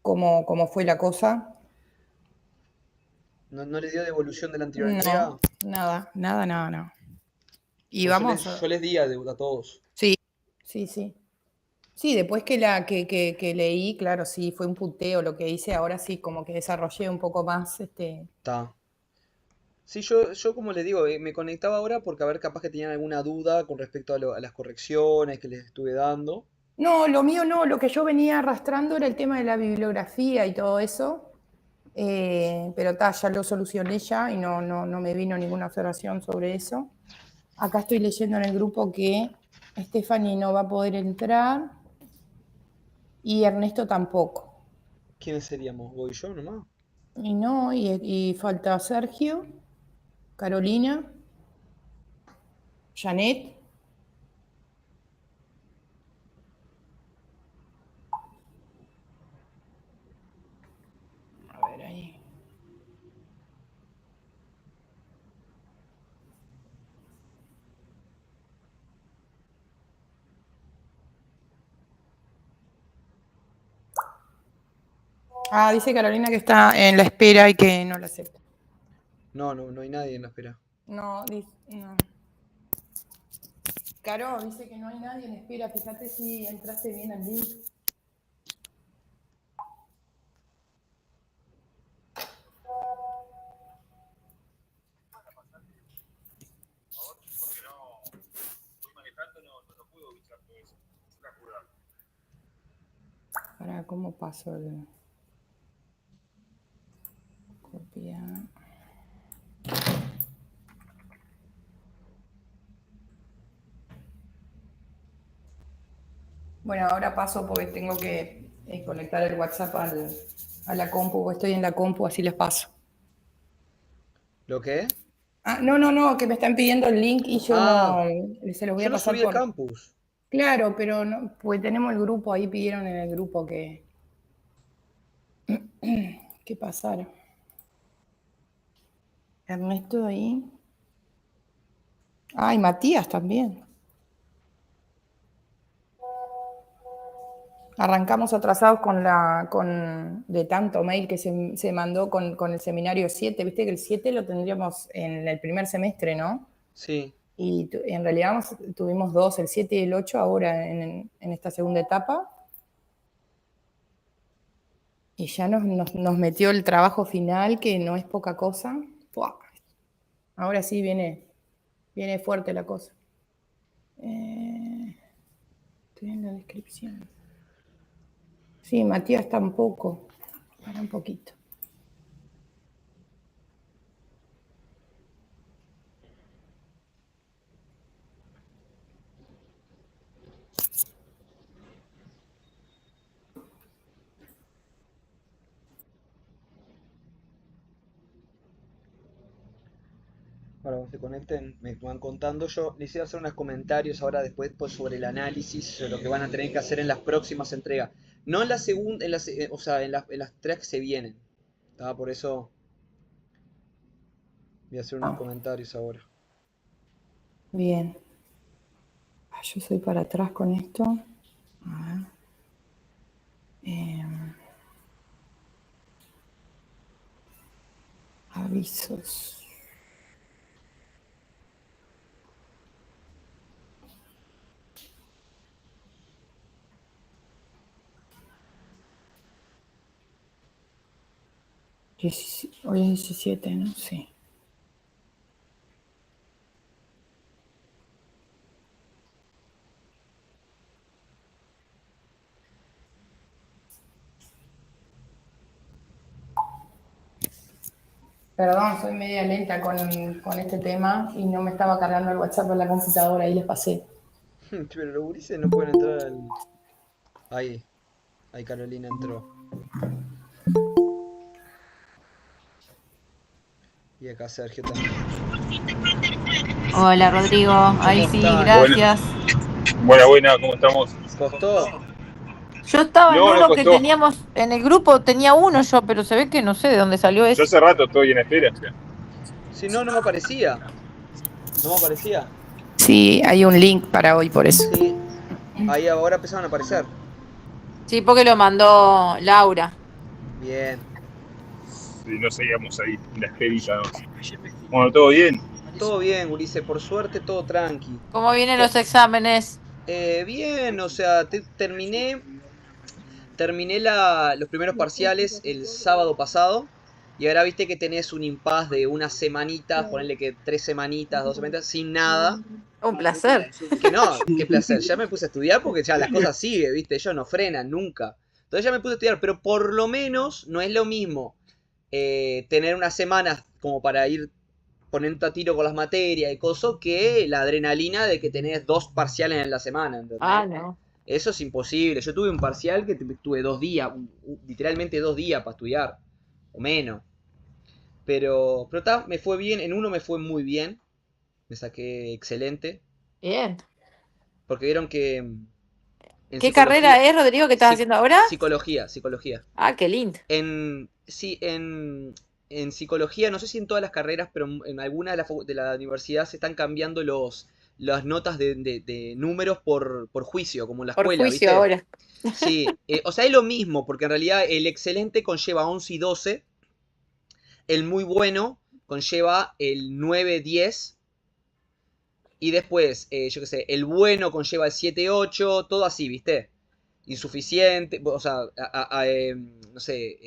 cómo fue la cosa. ¿No le dio devolución de la anterior No, entrega? nada. Y Pues vamos yo les di a todos. Sí. Sí, después que leí, claro, sí, fue un puteo lo que hice, ahora sí, como que desarrollé un poco más, Está. Sí, yo como les digo, me conectaba ahora porque a ver capaz que tenían alguna duda con respecto a las correcciones que les estuve dando. No, lo mío no, lo que yo venía arrastrando era el tema de la bibliografía y todo eso, pero ya lo solucioné ya y no me vino ninguna observación sobre eso. Acá estoy leyendo en el grupo que Stephanie no va a poder entrar y Ernesto tampoco. ¿Quiénes seríamos? ¿Vos y yo nomás? Y no, y falta Sergio, Carolina, Janet. A ver ahí. Dice Carolina que está en la espera y que no la acepta. No hay nadie en la espera. No. Caro, dice que no hay nadie en espera. Fíjate si entraste bien al link. Para, ¿cómo paso el copiar? Bueno, ahora paso porque tengo que conectar el WhatsApp a la compu, porque estoy en la compu, así les paso. ¿Lo qué? No, que me están pidiendo el link y yo no, se los voy Yo a lo pasar subí de por... Campus. Claro, pero no, pues tenemos el grupo, ahí pidieron en el grupo que pasara. Ernesto ahí. Y Matías también. Arrancamos atrasados de tanto mail que se mandó con el seminario 7. Viste que el 7 lo tendríamos en el primer semestre, ¿no? Sí. Y en realidad tuvimos dos, el 7 y el 8 ahora en esta segunda etapa. Y ya nos metió el trabajo final, que no es poca cosa. ¡Puah! Ahora sí viene fuerte la cosa. Estoy en la descripción. Sí, Matías tampoco. Para un poquito. Ahora cuando se conecten me van contando. Yo les iba a hacer unos comentarios ahora después pues, sobre el análisis, sobre lo que van a tener que hacer en las próximas entregas. No en la segunda, o sea, en las tres que se vienen. Por eso voy a hacer unos comentarios ahora. Bien. Yo soy para atrás con esto. A ver. Avisos. Hoy es 17, ¿no? Sí. Perdón, soy media lenta con este tema y no me estaba cargando el WhatsApp en la computadora, ahí les pasé. Pero los gurises no pueden entrar al... Ahí Carolina entró. Y acá Sergio también. Hola Rodrigo, ahí sí, están? gracias. Buena, ¿cómo estamos? ¿Costó? Yo estaba en No, no uno que costó. teníamos, en el grupo tenía uno yo, pero se ve que no sé de dónde salió Yo ese. hace rato estoy en espera. Si no, no me aparecía. No me aparecía. Sí, hay un link para hoy por eso. Sí. Ahí ahora empezaron a aparecer. Sí, porque lo mandó Laura. Bien. Si no seguíamos ahí, en la esperita, ¿no? Bueno, ¿todo bien? Todo bien, Ulises, por suerte todo tranqui. ¿Cómo vienen los exámenes? Bien, o sea, terminé los primeros parciales el sábado pasado y ahora viste que tenés un impas de unas semanitas, ponerle que 3 semanitas, 2 semanitas, sin nada. Un placer. Que no, qué placer. Ya me puse a estudiar porque ya las cosas siguen, viste, ellos no frenan nunca. Entonces ya me puse a estudiar, pero por lo menos no es lo mismo tener unas semanas como para ir poniendo a tiro con las materias y cosas que la adrenalina de que tenés 2 parciales en la semana, ¿entendés? Ah, no. Eso es imposible. Yo tuve un parcial que tuve 2 días, literalmente 2 días para estudiar, o menos. Pero me fue bien, en uno me fue muy bien, me saqué excelente, Bien. porque vieron que en ¿Qué carrera psicología, es, Rodrigo, que estás haciendo ahora? psicología. Ah, qué lindo. Sí, en psicología, no sé si en todas las carreras, pero en alguna de la universidad se están cambiando las notas de números por juicio, como en la Por escuela, juicio ¿viste? ahora. Sí, o sea, es lo mismo, porque en realidad el excelente conlleva 11 y 12, el muy bueno conlleva el 9, 10, y después, yo qué sé, el bueno conlleva el 7, 8, todo así, ¿viste? Insuficiente, o sea, no sé,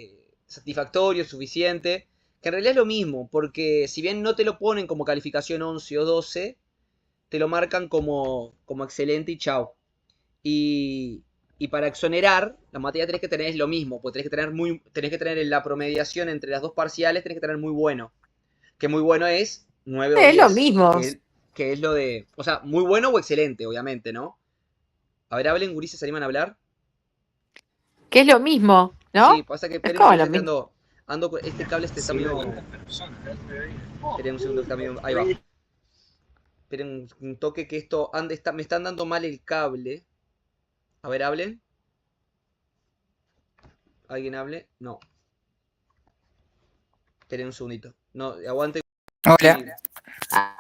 satisfactorio, suficiente, que en realidad es lo mismo, porque si bien no te lo ponen como calificación 11 o 12, te lo marcan como excelente y chau. Y para exonerar, la materia tenés que tener es lo mismo, porque tenés que tener en la promediación entre las 2 parciales, tenés que tener muy bueno. Que muy bueno es 9 o 10. Es lo mismo. Que es lo de, o sea, muy bueno o excelente, obviamente, ¿no? A ver, hablen, gurises, ¿se animan a hablar? Que es lo mismo, ¿no? Sí, pasa que Es esperen como un lo segundo, mismo. ando con este cable, está medio. Esperen un segundo, está medio. Ahí va. Esperen un toque que esto me están dando mal el cable. A ver, hablen. ¿Alguien hable? No. Esperen un segundito. No, aguante. Hola.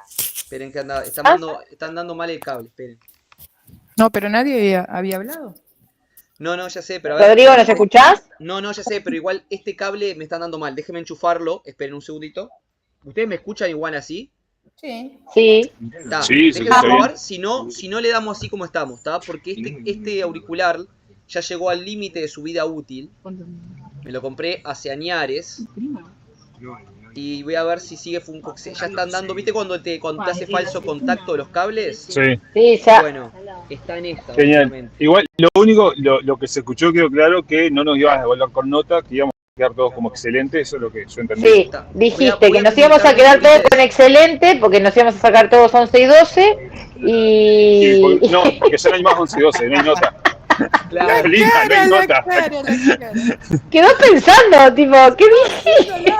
Esperen que están dando mal el cable, esperen. No, pero nadie había hablado. No, ya sé, pero a ver. Rodrigo, ¿nos escuchás? No, ya sé, pero igual este cable me están dando mal. Déjenme enchufarlo, esperen un segundito. ¿Ustedes me escuchan igual así? Sí. Sí. Está, Sí, se déjenme escucha bien. probar, si no le damos así como estamos, ¿está? Porque este auricular ya llegó al límite de su vida útil. Me lo compré hace añares. Y voy a ver si sigue ya están dando, ¿viste cuando te hace falso contacto de los cables? Sí, Sí, ya. Bueno, está en esta, genial. básicamente. Igual, lo único, lo que se escuchó quedó claro que no nos ibas a devolver con nota, que íbamos a quedar todos como excelentes, eso es lo que yo entendí. Sí, Está. dijiste Voy que a nos íbamos a comunicarme, quedar todos Ulises. con excelente, porque nos íbamos a sacar todos 11 y 12, y... No, porque ya no hay más 11 y 12, no hay nota. Claro. Linda, no hay nota. La cara. Quedó pensando, tipo, ¿qué dije?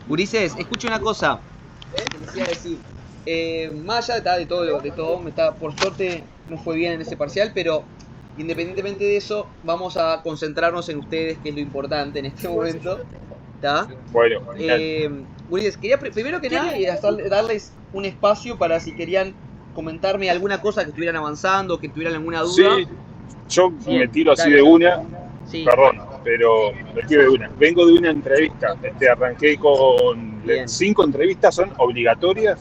Ulises, escucha una cosa. Te quería decir. Más allá de todo, por suerte no fue bien en ese parcial, pero independientemente de eso, vamos a concentrarnos en ustedes, que es lo importante en este momento. ¿Está? Bueno, Ulises, quería primero que nada darles un espacio para si querían comentarme alguna cosa que estuvieran avanzando, que tuvieran alguna duda. sí, yo Bien, me tiro así dale. de una, Sí, perdón, pero me tiro de una. Vengo de una entrevista, arranqué con Bien. 5 entrevistas, ¿son obligatorias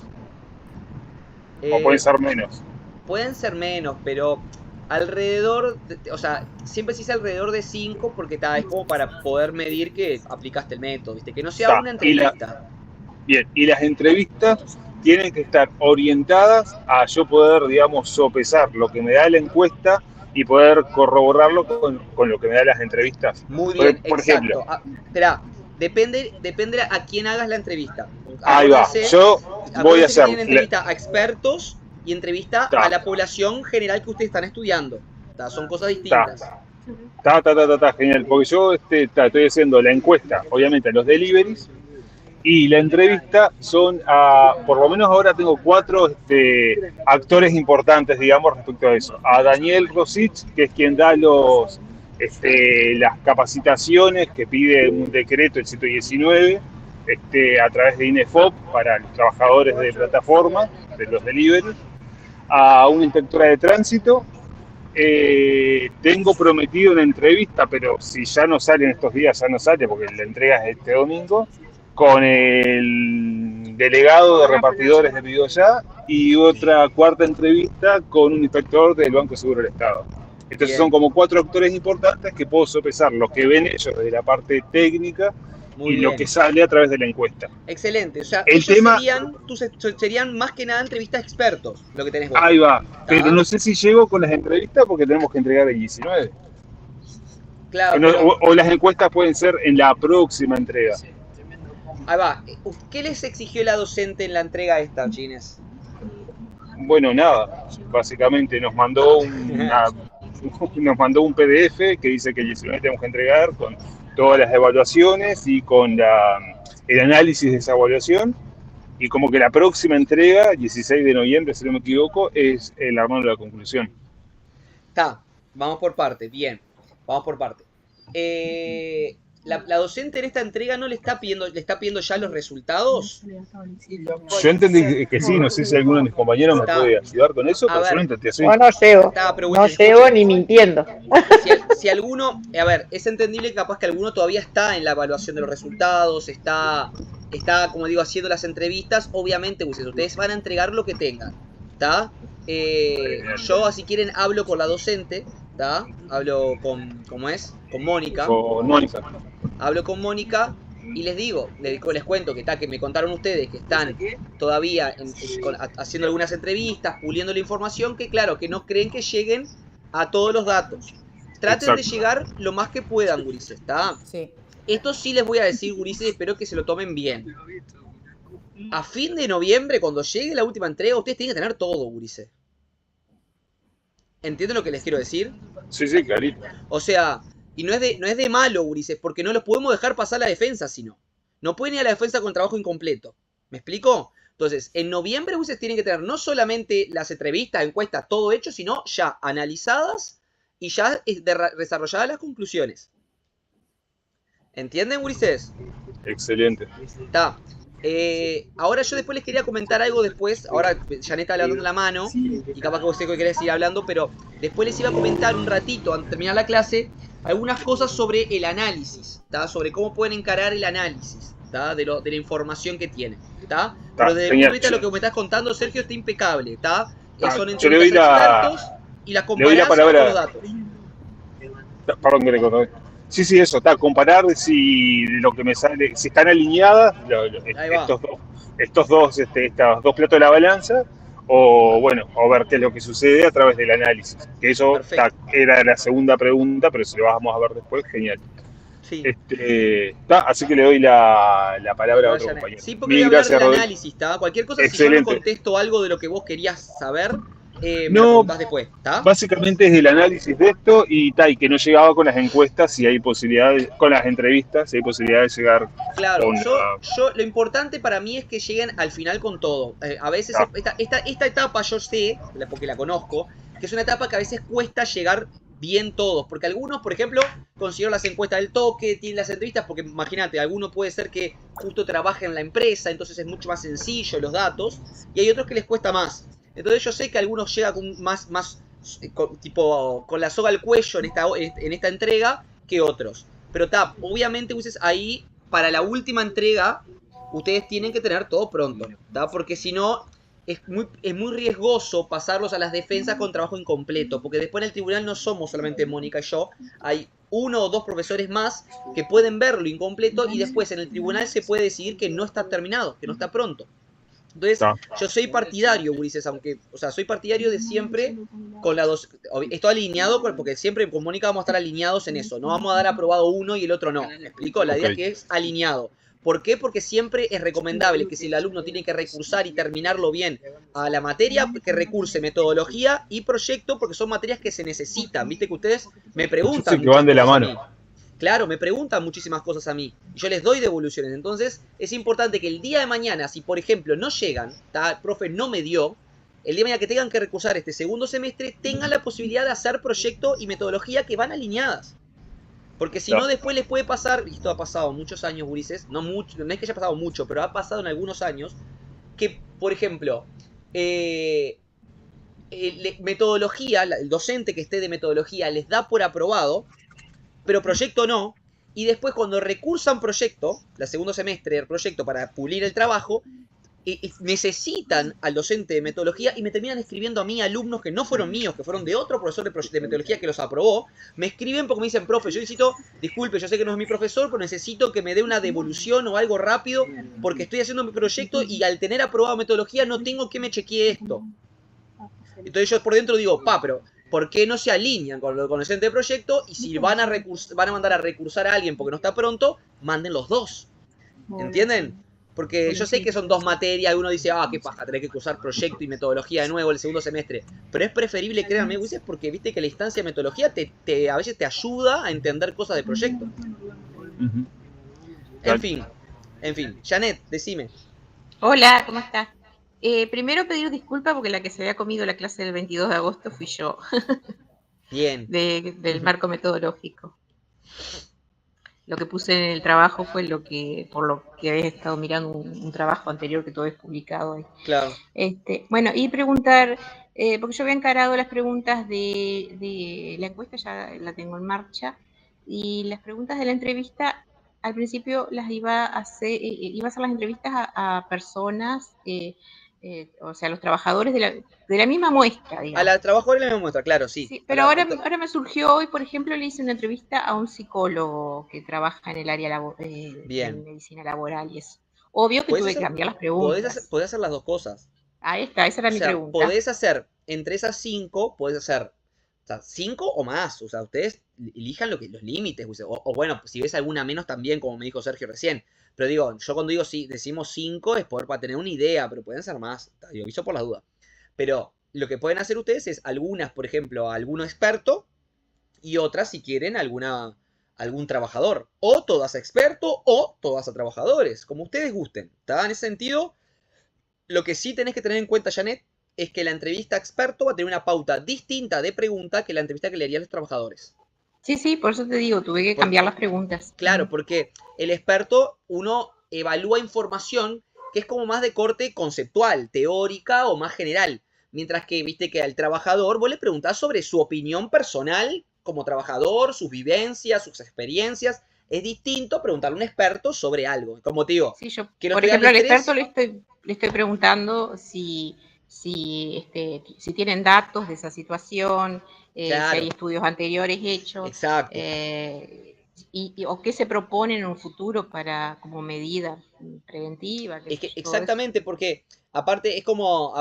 o pueden ser menos? Pueden ser menos, pero alrededor, o sea, siempre se dice alrededor de 5 porque es como para poder medir que aplicaste el método, ¿viste? Que no sea Está, una entrevista. Bien, y las entrevistas tienen que estar orientadas a yo poder, digamos, sopesar lo que me da la encuesta y poder corroborarlo con lo que me da las entrevistas. Muy bien, por exacto. ejemplo, Esperá, depende a quién hagas la entrevista. ahí va, Acuérdense- yo voy acuérdense a que hacer... tienen entrevista a expertos y entrevista Ta. a la población general que ustedes están estudiando. Son cosas distintas. Genial, porque yo estoy haciendo la encuesta, obviamente, a los deliveries, y la entrevista son por lo menos ahora tengo 4 actores importantes, digamos, respecto a eso. A Daniel Rosich, que es quien da las capacitaciones que pide un decreto, el 119, a través de INEFOP para los trabajadores de plataforma, de los deliveries. A una inspectora de tránsito, tengo prometido una entrevista, pero si ya no sale en estos días, ya no sale, porque la entrega es este domingo, con el delegado de repartidores de PidoYa y otra cuarta entrevista con un inspector del Banco Seguro del Estado. Entonces Bien. son como 4 actores importantes que puedo sopesar lo que ven ellos desde la parte técnica Muy y lo bien. que sale a través de la encuesta. Excelente. O sea, El ellos tema- serían más que nada entrevistas expertos, lo que tenés vos. Ahí va, pero ¿Tá? no sé si llego con las entrevistas porque tenemos que entregar el 19. Claro, No, pero o las encuestas pueden ser en la próxima entrega. ahí va. ¿Qué les exigió la docente en la entrega esta, Chines? Bueno, nada, básicamente nos mandó un PDF que dice que el 19 tenemos que entregar con todas las evaluaciones y con el análisis de esa evaluación, y como que la próxima entrega, 16 de noviembre, si no me equivoco, es el armado de la conclusión. Está, vamos por parte, bien. Vamos por parte. La docente en esta entrega no le está pidiendo ya los resultados. Yo entendí que sí, no sé si alguno de mis compañeros me Está. puede ayudar con eso, A pero yo ver. lo intenté así. No, no llego. Está, pero No bueno, llego escuchen. ni mintiendo. Si alguno, a ver, es entendible que capaz que alguno todavía está en la evaluación de los resultados, está como digo, haciendo las entrevistas. Obviamente, ustedes van a entregar lo que tengan, ¿está? Yo, si quieren, hablo con la docente, ¿está? Hablo con, ¿cómo es? Con Mónica. Con Mónica. Hablo con Mónica y les digo, les cuento que me contaron ustedes que están todavía haciendo algunas entrevistas, puliendo la información, que claro, que no creen que lleguen a todos los datos. Traten de Exacto. llegar lo más que puedan, gurises, ¿está? Sí. Esto sí les voy a decir, gurises, espero que se lo tomen bien. A fin de noviembre, cuando llegue la última entrega, ustedes tienen que tener todo, gurises. ¿Entienden lo que les quiero decir? Sí, clarito. O sea, y no es de malo, gurises, porque no los podemos dejar pasar la defensa, sino. No pueden ir a la defensa con trabajo incompleto. ¿Me explico? Entonces, en noviembre ustedes tienen que tener no solamente las entrevistas, encuestas, todo hecho, sino ya analizadas y ya desarrolladas las conclusiones. ¿Entienden, gurises? Excelente. Está. Ahora yo después les quería comentar algo después. Ahora Janet está levantando la mano y capaz que vos querés ir hablando, pero después les iba a comentar un ratito antes de terminar la clase algunas cosas sobre el análisis, ¿tá? Sobre cómo pueden encarar el análisis, ¿tá? De la información que tienen, ¿tá? Pero desde el punto de vista de lo que me estás contando, Sergio, está impecable, ¿tá? Son yo le doy entrevistas expertos y las comparás con los datos. Perdón que le corté. Sí, eso, está, comparar si lo que me sale, si están alineadas estos dos platos de la balanza, o bueno, o ver qué es lo que sucede a través del análisis. Que eso era la segunda pregunta, pero si lo vamos a ver después, genial. Sí. Así que le doy la palabra a otro compañero. Sí, porque voy a hablar del análisis, ¿tá? Cualquier cosa, excelente. Si yo no contesto algo de lo que vos querías saber, me no, lo preguntás después, ¿tá? Básicamente es el análisis de esto y que no llegaba con las encuestas, si hay posibilidades, con las entrevistas, si hay posibilidad de llegar. Claro, yo lo importante para mí es que lleguen al final con todo. A veces esta etapa yo sé, porque la conozco, que es una etapa que a veces cuesta llegar bien todos, porque algunos, por ejemplo, consiguieron las encuestas del toque, tienen las entrevistas, porque imagínate, alguno puede ser que justo trabaje en la empresa, entonces es mucho más sencillo los datos, y hay otros que les cuesta más. Entonces yo sé que algunos llegan con más con la soga al cuello en esta entrega que otros. Pero obviamente ustedes ahí, para la última entrega, ustedes tienen que tener todo pronto, porque si no, es muy riesgoso pasarlos a las defensas con trabajo incompleto, porque después en el tribunal no somos solamente Mónica y yo, hay 1 o 2 profesores más que pueden ver lo incompleto y después en el tribunal se puede decidir que no está terminado, que no está pronto. Entonces, yo soy partidario, gurises, soy partidario de siempre con la dos. Estoy alineado, porque siempre con Mónica vamos a estar alineados en eso. No vamos a dar aprobado uno y el otro no. ¿Me explico? La idea es que es alineado. ¿Por qué? Porque siempre es recomendable que si el alumno tiene que recursar y terminarlo bien a la materia, que recurse metodología y proyecto, porque son materias que se necesitan. Viste que ustedes me preguntan. Sí, que van de la mano. Claro, me preguntan muchísimas cosas a mí y yo les doy devoluciones. Entonces es importante que el día de mañana, si por ejemplo no llegan, el profe no me dio, el día de mañana que tengan que recursar este segundo semestre, tengan la posibilidad de hacer proyecto y metodología que van alineadas. Porque si no, después les puede pasar, y esto ha pasado muchos años, gurises, no es que haya pasado mucho, pero ha pasado en algunos años, que por ejemplo, metodología, el docente que esté de metodología les da por aprobado, pero proyecto no, y después cuando recursan proyecto, la segundo semestre del proyecto para pulir el trabajo, necesitan al docente de metodología y me terminan escribiendo a mí alumnos que no fueron míos, que fueron de otro profesor de metodología que los aprobó, me escriben porque me dicen, profe, yo necesito, disculpe, yo sé que no es mi profesor, pero necesito que me dé una devolución o algo rápido porque estoy haciendo mi proyecto y al tener aprobado metodología no tengo que me chequee esto. Entonces yo por dentro digo, pero ¿por qué no se alinean con el docente de proyecto? Y si van a mandar a recursar a alguien porque no está pronto, manden los dos. ¿Entienden? Porque yo sé que son dos materias, uno dice, qué paja, tener que cursar proyecto y metodología de nuevo el segundo semestre. Pero es preferible, créanme, Ulises, porque viste que la instancia de metodología a veces te ayuda a entender cosas de proyecto. En fin. Janet, decime. Hola, ¿cómo estás? Primero pedir disculpas porque la que se había comido la clase del 22 de agosto fui yo. Bien. Del marco metodológico. Lo que puse en el trabajo fue por lo que habéis estado mirando un trabajo anterior que todo es publicado ahí. Claro. Bueno, y preguntar, porque yo había encarado las preguntas de la encuesta, ya la tengo en marcha, y las preguntas de la entrevista, al principio las iba a hacer las entrevistas a personas, o sea, a los trabajadores de la misma muestra, digamos. A la trabajadora de la misma muestra, claro, sí. Sí, pero ahora me surgió hoy, por ejemplo, le hice una entrevista a un psicólogo que trabaja en el área de medicina laboral y eso. Obvio que tuve que cambiar las preguntas. Podés hacer las dos cosas. Ahí está, esa era mi pregunta. Podés hacer, entre esas 5, podés hacer 5 o más. O sea, ustedes elijan los límites. O bueno, si ves alguna menos también, como me dijo Sergio recién. Pero digo, yo cuando digo decimos 5 es para tener una idea, pero pueden ser más. Yo aviso por las dudas. Pero lo que pueden hacer ustedes es algunas, por ejemplo, a alguno experto y otras, si quieren, algún trabajador. O todas a experto o todas a trabajadores, como ustedes gusten. ¿Está? En ese sentido, lo que sí tenés que tener en cuenta, Janet, es que la entrevista a experto va a tener una pauta distinta de pregunta que la entrevista que le harían los trabajadores. Sí, por eso te digo, tuve que cambiar las preguntas. Claro, porque el experto, uno evalúa información que es como más de corte conceptual, teórica o más general. Mientras que, viste que al trabajador vos le preguntás sobre su opinión personal como trabajador, sus vivencias, sus experiencias. Es distinto preguntarle a un experto sobre algo. Como te digo, sí, yo, por ejemplo, al experto le estoy preguntando si tienen datos de esa situación, claro, si hay estudios anteriores hechos. Exacto. O qué se propone en un futuro como medida preventiva. Exactamente, porque aparte es como,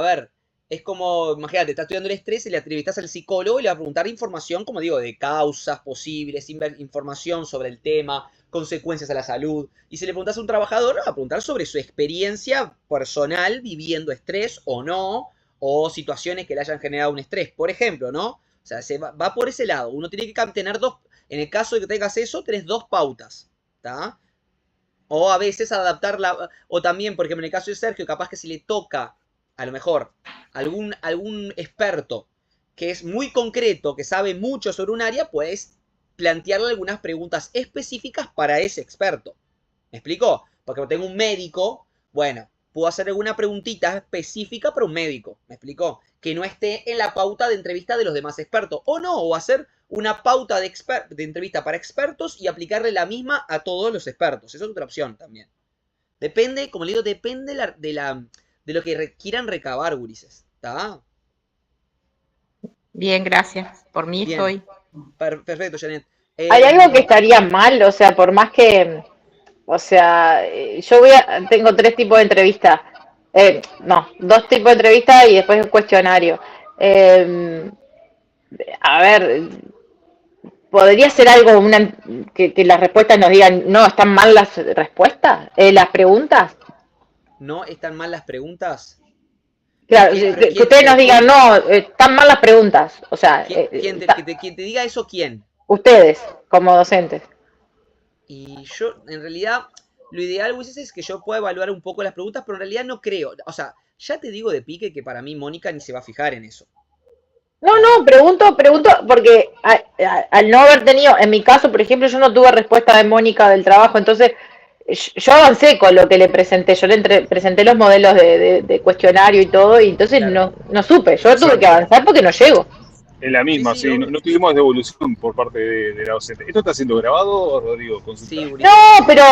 imagínate, estás estudiando el estrés y le entrevistas al psicólogo y le va a preguntar información, como digo, de causas posibles, información sobre el tema, consecuencias a la salud. Y si le preguntas a un trabajador, le va a preguntar sobre su experiencia personal viviendo estrés o no, o situaciones que le hayan generado un estrés, por ejemplo, ¿no? O sea, va por ese lado. Uno tiene que tener dos, en el caso de que tengas eso, tenés dos pautas, ¿está? O a veces adaptarla, o también, por ejemplo, en el caso de Sergio, capaz que si le toca, a lo mejor, algún experto que es muy concreto, que sabe mucho sobre un área, puedes plantearle algunas preguntas específicas para ese experto. ¿Me explico? Porque tengo un médico, bueno, puedo hacer alguna preguntita específica para un médico. ¿Me explico? Que no esté en la pauta de entrevista de los demás expertos. O no, o hacer una pauta de entrevista para expertos y aplicarle la misma a todos los expertos. Esa es otra opción también. Depende, como le digo, depende de lo que quieran recabar, gurises. ¿Está? Bien, gracias. Por mí Bien. estoy. Perfecto, Janet. ¿Hay algo que estaría mal? O sea, por más que... O sea, yo tengo 3 tipos de entrevistas. No, 2 tipos de entrevistas y después un cuestionario. A ver, ¿podría ser algo que las respuestas nos digan, no, están mal las respuestas? ¿Las preguntas? ¿No están mal las preguntas? Claro, que ustedes nos digan, no, están mal las preguntas. O sea, ¿Quién te diga eso, quién? Ustedes, como docentes. Y yo, en realidad, lo ideal, Luis, es que yo pueda evaluar un poco las preguntas, pero en realidad no creo. O sea, ya te digo de pique que para mí Mónica ni se va a fijar en eso. No, pregunto, porque al no haber tenido, en mi caso, por ejemplo, yo no tuve respuesta de Mónica del trabajo, entonces yo avancé con lo que le presenté, yo le presenté los modelos de cuestionario y todo, y entonces Claro. no supe, yo tuve Exacto. que avanzar porque no llego. En la misma, Sí, sí. No, obvio. no tuvimos devolución por parte de la docente. ¿Esto está siendo grabado, Rodrigo? Consulta. Sí, No, Ulises.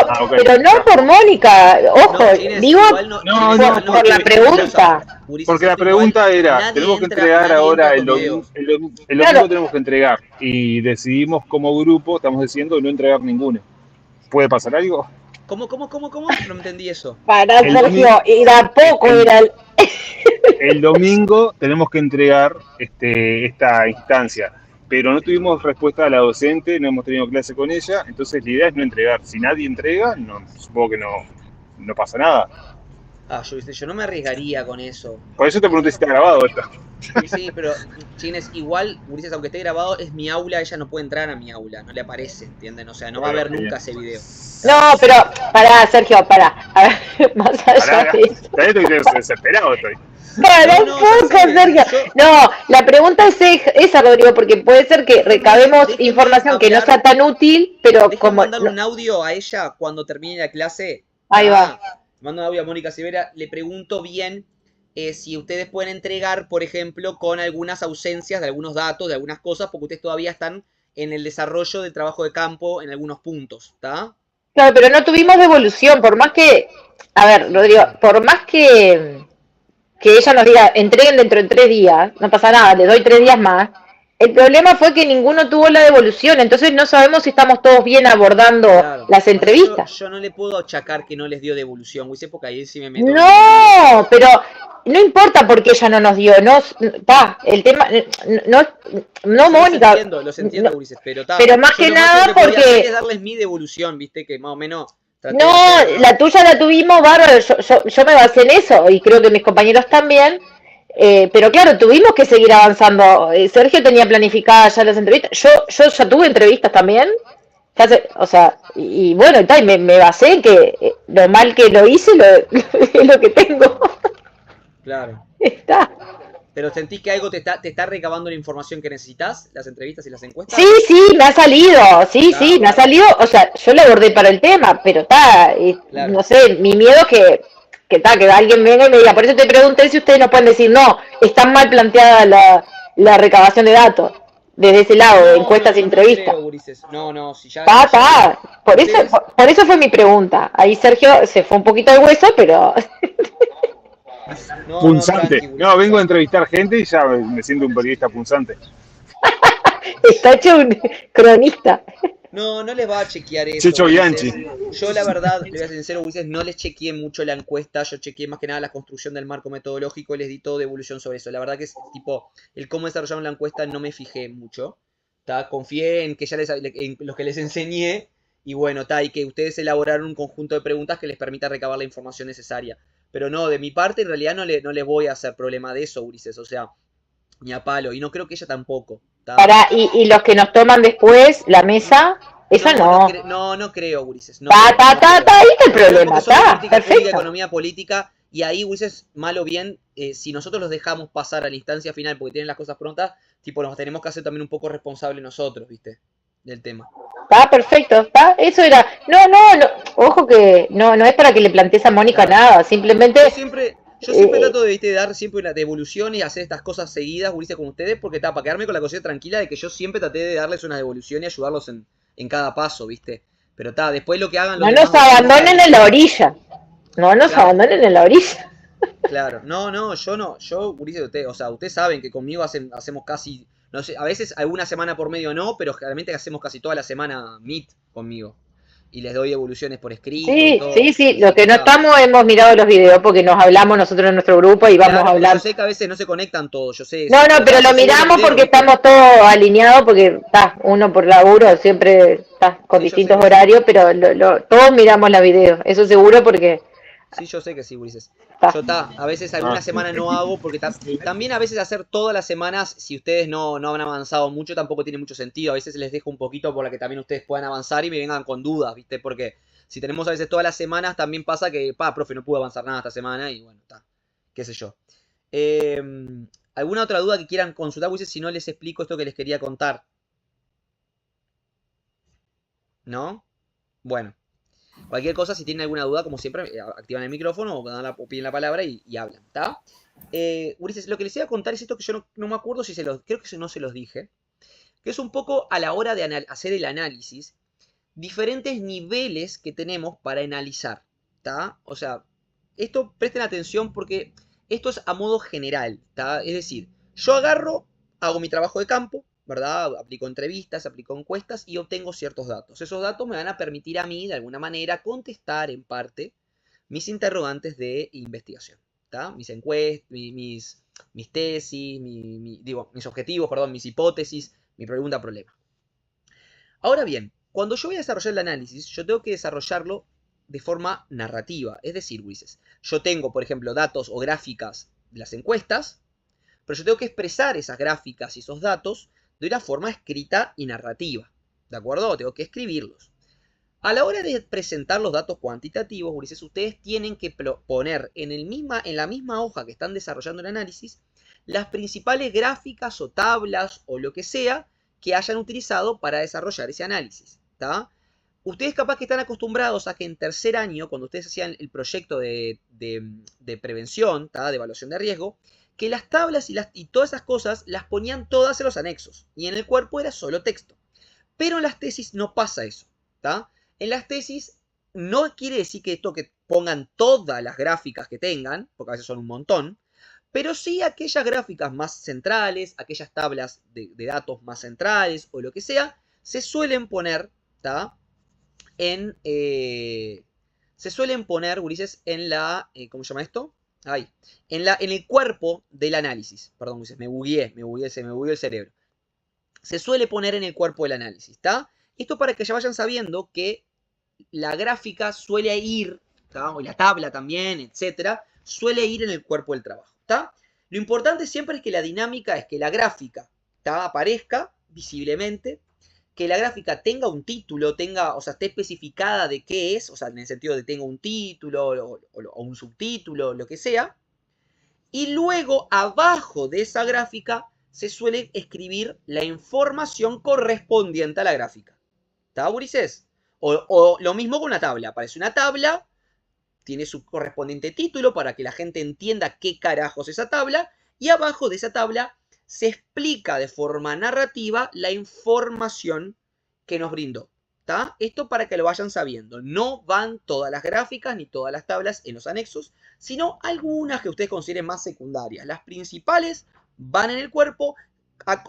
Ah, ok. pero no Ya. por Mónica, ojo, No, Ginés, digo igual no, No, Ginés, no, igual no, por la porque escuchame una cosa, pregunta. Ulises, Porque la esto igual, pregunta era, tenemos que entregar nadie entra a ahora estos videos. el domingo Claro, tenemos que entregar y decidimos como grupo, estamos diciendo no entregar ninguno. ¿Puede pasar algo? ¿Cómo? No entendí eso. para El Sergio, domingo, era poco, era el domingo tenemos que entregar esta instancia, pero no tuvimos respuesta a la docente, no hemos tenido clase con ella, entonces la idea es no entregar. Si nadie entrega, no, supongo que no pasa nada. Ah, yo no me arriesgaría con eso. Por eso te pregunté si está grabado esto. Sí, pero Ginés, igual, Ulises, aunque esté grabado, es mi aula, ella no puede entrar a mi aula, no le aparece, ¿entienden? O sea, no va a Bueno, ver nunca genial. ese video. No, pero pará, Sergio, pará. A ver, más allá Pará, de eso. estoy desesperado estoy. Para un No, ya poco, sé, Sergio. yo, No, la pregunta es esa, Rodrigo, porque puede ser que recabemos déjenme información que no sea hablar, tan útil, pero déjenme como... mandarle un audio a ella cuando termine la clase. Ahí va. Mando un audio a Mónica Silvera, le pregunto bien si ustedes pueden entregar, por ejemplo, con algunas ausencias de algunos datos, de algunas cosas, porque ustedes todavía están en el desarrollo del trabajo de campo en algunos puntos, ¿está? Claro, pero no tuvimos devolución, por más que... A ver, Rodrigo, por más que ella nos diga, entreguen dentro de 3 días, no pasa nada, le doy 3 días más. El problema fue que ninguno tuvo la devolución, entonces no sabemos si estamos todos bien abordando Claro. las O sea, entrevistas. yo no le puedo achacar que no les dio devolución, Wiese, porque ahí sí me meto en un lío. No, pero no importa por qué ella no nos dio, no, el tema, no, no, Yo Mónica, los no, entiendo, Ulises, pero está. pero más Yo que lo máximo nada que podría hacer porque es darles mi devolución, viste, que más o menos traté no, de hacer, ¿no? la tuya la tuvimos, bárbaro, yo me basé en eso y creo que mis compañeros también, pero claro, tuvimos que seguir avanzando. Sergio tenía planificadas ya las entrevistas, yo ya tuve entrevistas también, o sea, y bueno, y me basé en que lo mal que lo hice es lo que tengo. Claro. Está. Pero sentís que algo te está recabando la información que necesitas, las entrevistas y las Sí, encuestas. sí, me ha salido, sí, Está sí, me ha bárbaro. salido, o sea, yo lo abordé para el tema, pero está, Claro. no sé, mi miedo es que alguien venga y me diga, por eso te pregunté si ustedes nos pueden decir, no, está mal planteada la recabación de datos, desde ese lado, de encuestas y No entrevistas. creo, Ulises. No, si ya, Está, ya les. está, Ustedes. por eso fue mi pregunta. Ahí Sergio se fue un poquito al hueso, pero No, Punzante. tranqui, No, Ulises, vengo a tranqui. entrevistar gente y ya me siento un periodista punzante. está hecho un cronista. No les va a chequear eso, Checho Bianchi. Ulises. Yo la verdad, le voy a ser sincero, Ulises, no les chequeé mucho la encuesta, yo chequeé más que nada la construcción del marco metodológico y les di todo de evolución sobre eso. La verdad que es tipo, el cómo desarrollaron la encuesta no me fijé mucho. Confié en que en los que les enseñé y bueno, y que ustedes elaboraron un conjunto de preguntas que les permita recabar la información necesaria. Pero no, de mi parte en realidad no le voy a hacer problema de eso, Ulises, o sea, ni a palo, y no creo que ella tampoco, ¿está? Y los que nos toman después la mesa, esa no. No creo, Ulises, no Ta, creo, ta, no ta, creo. ta, ahí está el No creo problema, porque son de está, política pública, perfecto. economía política, y ahí, Ulises, mal o bien, si nosotros los dejamos pasar a la instancia final porque tienen las cosas prontas, tipo, nos tenemos que hacer también un poco responsables nosotros, ¿viste? Del tema. Está perfecto, está, eso era. No, ojo que no es para que le plantees a Mónica Claro. nada, simplemente. Yo siempre trato de, ¿viste, de dar siempre una devolución y hacer estas cosas seguidas, Ulises, con ustedes, porque para quedarme con la conciencia tranquila de que yo siempre traté de darles una devolución y ayudarlos en cada paso, ¿viste? Pero después lo que hagan los No demás nos abandonen en la orilla. No nos Claro. abandonen en la orilla. Claro, yo, Ulises, ustedes, o sea, ustedes saben que conmigo hacemos casi, no sé, a veces alguna semana por medio no, pero generalmente hacemos casi toda la semana meet conmigo. Y les doy evoluciones por escrito y todo. Sí, lo Así que no está. estamos hemos mirado los videos porque nos hablamos nosotros en nuestro grupo y vamos Claro, a yo hablar. sé que a veces no se conectan todos, yo sé No, eso. pero Yo lo subo los miramos videos, porque ¿viste? estamos todos alineados porque está uno por laburo, siempre está con Sí, yo sé distintos que sí. horarios, pero todos miramos los videos, eso seguro porque Sí, yo sé que sí, Ulises. está. Yo a veces alguna semana no hago porque también a veces hacer todas las semanas, si ustedes no han avanzado mucho, tampoco tiene mucho sentido. A veces les dejo un poquito por la que también ustedes puedan avanzar y me vengan con dudas, ¿viste? Porque si tenemos a veces todas las semanas, también pasa que, profe, no pude avanzar nada esta semana y bueno, está, qué sé yo. ¿Alguna otra duda que quieran consultar, Ulises? Si no, les explico esto que les quería contar. ¿No? Bueno. Cualquier cosa, si tienen alguna duda, como siempre, activan el micrófono o piden la palabra y hablan, ¿está? Ulises, lo que les iba a contar es esto que yo no me acuerdo si creo que no se los dije, que es un poco a la hora de hacer el análisis, diferentes niveles que tenemos para analizar, ¿está? O sea, esto presten atención porque esto es a modo general, ¿está? Es decir, yo agarro, hago mi trabajo de campo, ¿verdad? Aplico entrevistas, aplico encuestas y obtengo ciertos datos. Esos datos me van a permitir a mí, de alguna manera, contestar en parte mis interrogantes de investigación, ¿está? Mis encuestas, mis tesis, mis objetivos, perdón, mis hipótesis, mi pregunta-problema. Ahora bien, cuando yo voy a desarrollar el análisis, yo tengo que desarrollarlo de forma narrativa. Es decir, Ulises, yo tengo, por ejemplo, datos o gráficas de las encuestas, pero yo tengo que expresar esas gráficas y esos datos de una forma escrita y narrativa. ¿De acuerdo? Tengo que escribirlos. A la hora de presentar los datos cuantitativos, Ulises, ustedes tienen que poner en la misma hoja que están desarrollando el análisis las principales gráficas o tablas o lo que sea que hayan utilizado para desarrollar ese análisis, ¿tá? Ustedes capaz que están acostumbrados a que en tercer año, cuando ustedes hacían el proyecto de prevención, ¿tá? De evaluación de riesgo, que las tablas y todas esas cosas las ponían todas en los anexos, y en el cuerpo era solo texto. Pero en las tesis no pasa eso, ¿tá? En las tesis no quiere decir que pongan todas las gráficas que tengan, porque a veces son un montón, pero sí aquellas gráficas más centrales, aquellas tablas de datos más centrales o lo que sea, se suelen poner, ¿tá? Se suelen poner, Ulises, en la, ¿cómo se llama esto? Ahí, en el cuerpo del análisis. Perdón, Ulises, me bugueé el cerebro. Se suele poner en el cuerpo del análisis, ¿está? Esto para que ya vayan sabiendo que la gráfica suele ir, ¿tá? O la tabla también, etcétera, suele ir en el cuerpo del trabajo, ¿está? Lo importante siempre es que la dinámica es que la gráfica, ¿tá? Aparezca visiblemente, que la gráfica tenga un título, o sea, esté especificada de qué es, o sea, en el sentido de tenga un título o un subtítulo, lo que sea, y luego abajo de esa gráfica se suele escribir la información correspondiente a la gráfica. ¿Está, Ulises? O lo mismo con una tabla. Aparece una tabla, tiene su correspondiente título para que la gente entienda qué carajos es esa tabla, y abajo de esa tabla se explica de forma narrativa la información que nos brindó. ¿Tá? Esto para que lo vayan sabiendo. No van todas las gráficas ni todas las tablas en los anexos, sino algunas que ustedes consideren más secundarias. Las principales van en el cuerpo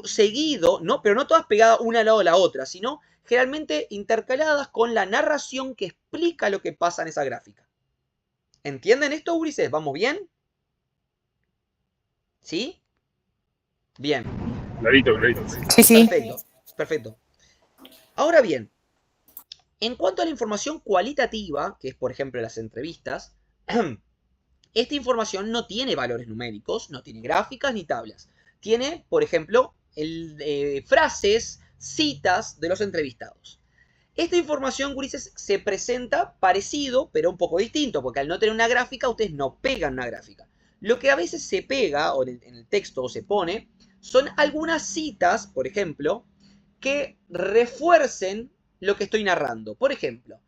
seguido, ¿no? Pero no todas pegadas una al lado de la otra, sino generalmente intercaladas con la narración que explica lo que pasa en esa gráfica. ¿Entienden esto, Ulises? ¿Vamos bien? ¿Sí? Bien. Clarito, clarito. Sí, sí. Perfecto, perfecto. Ahora bien, en cuanto a la información cualitativa, que es por ejemplo las entrevistas, esta información no tiene valores numéricos, no tiene gráficas ni tablas. Tiene, por ejemplo, frases, citas de los entrevistados. Esta información, gurises, se presenta parecido, pero un poco distinto, porque al no tener una gráfica, ustedes no pegan una gráfica. Lo que a veces se pega, o en el texto o se pone, son algunas citas, por ejemplo, que refuercen lo que estoy narrando. Por ejemplo,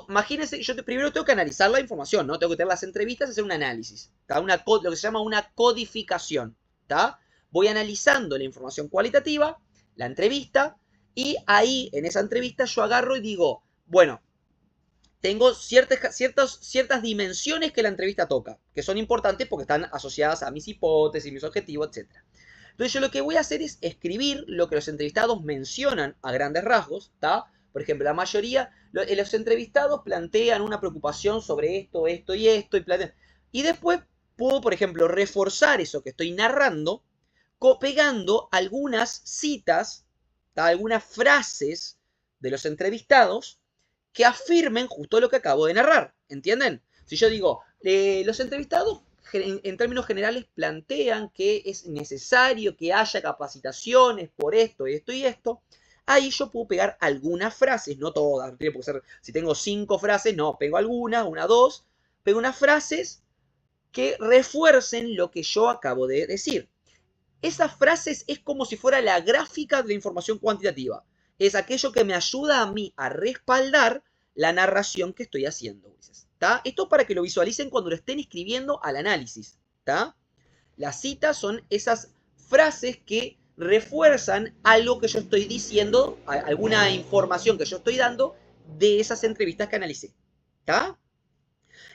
imagínense, yo primero tengo que analizar la información, ¿no? Tengo que tener las entrevistas y hacer un análisis, ¿tá? Lo que se llama una codificación, ¿tá? Voy analizando la información cualitativa, la entrevista, y ahí, en esa entrevista, yo agarro y digo, bueno, tengo ciertas dimensiones que la entrevista toca, que son importantes porque están asociadas a mis hipótesis, mis objetivos, etc. Entonces yo lo que voy a hacer es escribir lo que los entrevistados mencionan a grandes rasgos, ¿tá? Por ejemplo, la mayoría, los entrevistados plantean una preocupación sobre esto, esto y esto, y después puedo, por ejemplo, reforzar eso que estoy narrando, pegando algunas citas, ¿tá? Algunas frases de los entrevistados que afirmen justo lo que acabo de narrar, ¿entienden? Si yo digo, los entrevistados en términos generales plantean que es necesario que haya capacitaciones por esto, esto y esto, ahí yo puedo pegar algunas frases, no todas, no tiene por qué ser, si tengo 5 frases, no, pego algunas, 1, 2, pego unas frases que refuercen lo que yo acabo de decir. Esas frases es como si fuera la gráfica de la información cuantitativa. Es aquello que me ayuda a mí a respaldar la narración que estoy haciendo, Ulises. ¿Tá? Esto para que lo visualicen cuando lo estén escribiendo al análisis. ¿Tá? Las citas son esas frases que refuerzan algo que yo estoy diciendo, alguna información que yo estoy dando de esas entrevistas que analicé. ¿Tá?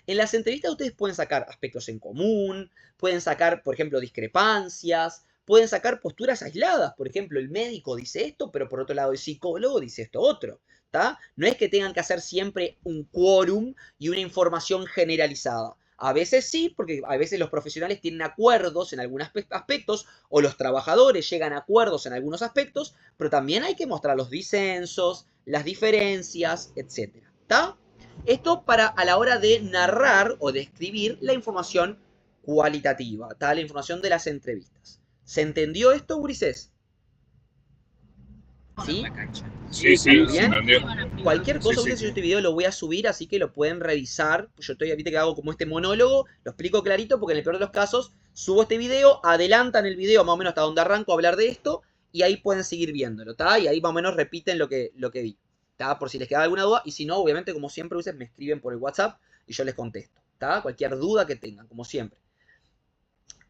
En las entrevistas ustedes pueden sacar aspectos en común, pueden sacar, por ejemplo, discrepancias, pueden sacar posturas aisladas. Por ejemplo, el médico dice esto, pero por otro lado el psicólogo dice esto otro. ¿Tá? No es que tengan que hacer siempre un quórum y una información generalizada. A veces sí, porque a veces los profesionales tienen acuerdos en algunos aspectos, o los trabajadores llegan a acuerdos en algunos aspectos, pero también hay que mostrar los disensos, las diferencias, etc. ¿Tá? Esto para a la hora de narrar o de escribir la información cualitativa, ¿tá? La información de las entrevistas. ¿Se entendió esto, Ulises? ¿Sí? Sí, se entendió. Cualquier cosa, Sí, Ulises, sí. yo este video lo voy a subir, así que lo pueden revisar. Yo estoy, viste que hago como este monólogo, lo explico clarito, porque en el peor de los casos, subo este video, adelantan el video más o menos hasta donde arranco a hablar de esto, y ahí pueden seguir viéndolo, ¿tá? Y ahí más o menos repiten lo que vi, ¿tá? Por si les queda alguna duda, y si no, obviamente, como siempre, Ulises, me escriben por el WhatsApp y yo les contesto, ¿tá? Cualquier duda que tengan, como siempre.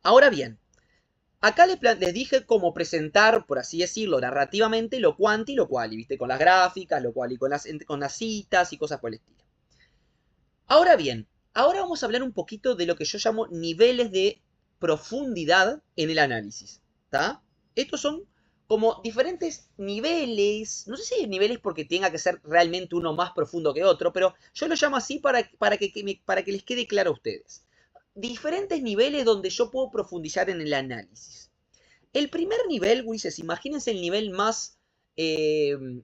Ahora bien, acá les dije cómo presentar, por así decirlo, narrativamente lo quanti y lo quali, ¿viste? Con las gráficas, lo quali, con las citas y cosas por el estilo. Ahora bien, ahora vamos a hablar un poquito de lo que yo llamo niveles de profundidad en el análisis, ¿tá? Estos son como diferentes niveles, no sé si niveles porque tenga que ser realmente uno más profundo que otro, pero yo lo llamo así para que les quede claro a ustedes. Diferentes niveles donde yo puedo profundizar en el análisis. El primer nivel, Ulises, imagínense el nivel más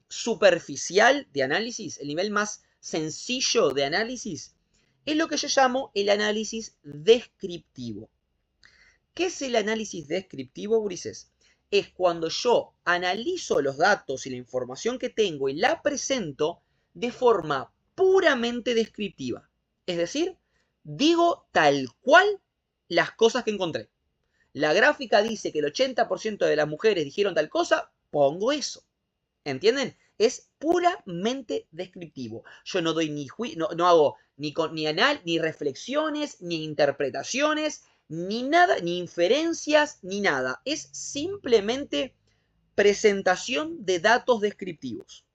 superficial de análisis, el nivel más sencillo de análisis, es lo que yo llamo el análisis descriptivo. ¿Qué es el análisis descriptivo, Ulises? Es cuando yo analizo los datos y la información que tengo y la presento de forma puramente descriptiva. Es decir, digo tal cual las cosas que encontré. La gráfica dice que el 80% de las mujeres dijeron tal cosa, pongo eso. ¿Entienden? Es puramente descriptivo. Yo no doy no hago ni reflexiones, ni interpretaciones, ni nada, ni inferencias, ni nada. Es simplemente presentación de datos descriptivos.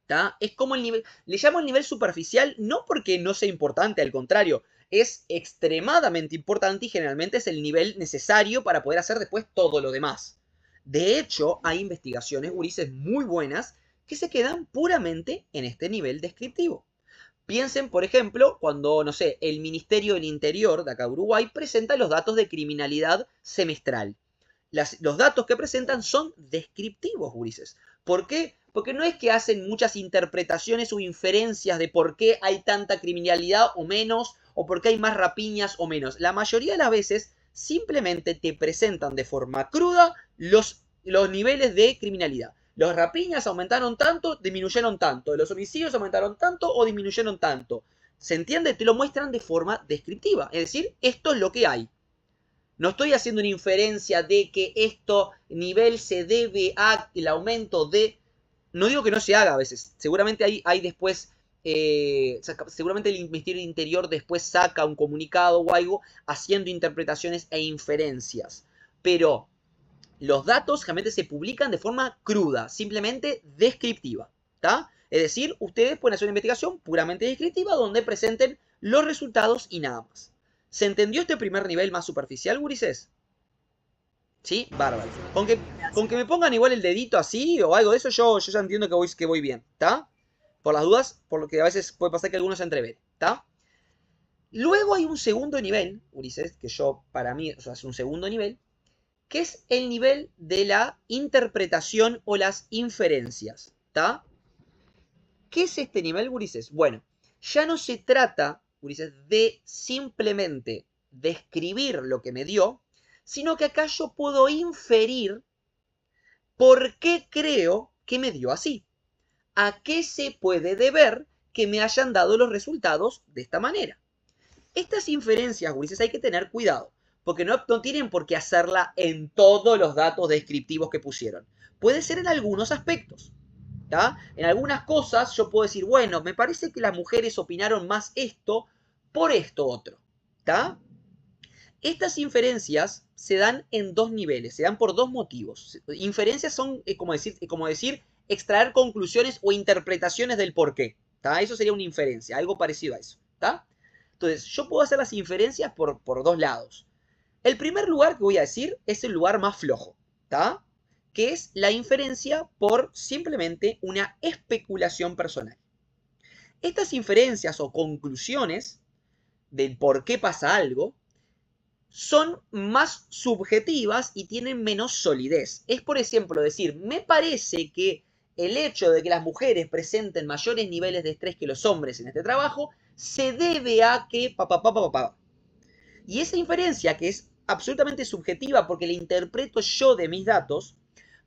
¿Tá? Es como el nivel, le llamo el nivel superficial no porque no sea importante, al contrario, es extremadamente importante y generalmente es el nivel necesario para poder hacer después todo lo demás. De hecho, hay investigaciones, Ulises, muy buenas que se quedan puramente en este nivel descriptivo. Piensen, por ejemplo, cuando, no sé, el Ministerio del Interior de acá de Uruguay presenta los datos de criminalidad semestral. Los datos que presentan son descriptivos, Ulises. ¿Por qué? Porque no es que hacen muchas interpretaciones o inferencias de por qué hay tanta criminalidad o menos, o por qué hay más rapiñas o menos. La mayoría de las veces simplemente te presentan de forma cruda los niveles de criminalidad. Los rapiñas aumentaron tanto, disminuyeron tanto. Los homicidios aumentaron tanto o disminuyeron tanto. ¿Se entiende? Te lo muestran de forma descriptiva. Es decir, esto es lo que hay. No estoy haciendo una inferencia de que este nivel se debe al aumento de... No digo que no se haga a veces. Seguramente hay después... seguramente el Ministerio del Interior después saca un comunicado o algo haciendo interpretaciones e inferencias. Pero los datos realmente se publican de forma cruda, simplemente descriptiva. ¿Tá? Es decir, ustedes pueden hacer una investigación puramente descriptiva donde presenten los resultados y nada más. ¿Se entendió este primer nivel más superficial, Ulises? ¿Sí? Bárbaro. Con que me pongan igual el dedito así o algo de eso, yo ya entiendo que voy bien. ¿Tá? Por las dudas, por lo que a veces puede pasar que algunos se entreven. ¿Tá? Luego hay un segundo nivel, Ulises, que para mí, es un segundo nivel, que es el nivel de la interpretación o las inferencias. ¿Tá? ¿Qué es este nivel, Ulises? Bueno, ya no se trata, Ulises, de simplemente describir lo que me dio, sino que acá yo puedo inferir por qué creo que me dio así. ¿A qué se puede deber que me hayan dado los resultados de esta manera? Estas inferencias, Ulises, hay que tener cuidado, porque no tienen por qué hacerla en todos los datos descriptivos que pusieron. Puede ser en algunos aspectos. ¿tá? En algunas cosas yo puedo decir, bueno, me parece que las mujeres opinaron más esto por esto otro, ¿tá? Estas inferencias se dan en dos niveles, se dan por dos motivos. Inferencias son como decir extraer conclusiones o interpretaciones del porqué, ¿tá? Eso sería una inferencia, algo parecido a eso, ¿tá? Entonces, yo puedo hacer las inferencias por dos lados. El primer lugar que voy a decir es el lugar más flojo, ¿tá? Que es la inferencia por simplemente una especulación personal. Estas inferencias o conclusiones del por qué pasa algo son más subjetivas y tienen menos solidez. Es, por ejemplo, decir, me parece que el hecho de que las mujeres presenten mayores niveles de estrés que los hombres en este trabajo se debe a que Y esa inferencia, que es absolutamente subjetiva porque la interpreto yo de mis datos,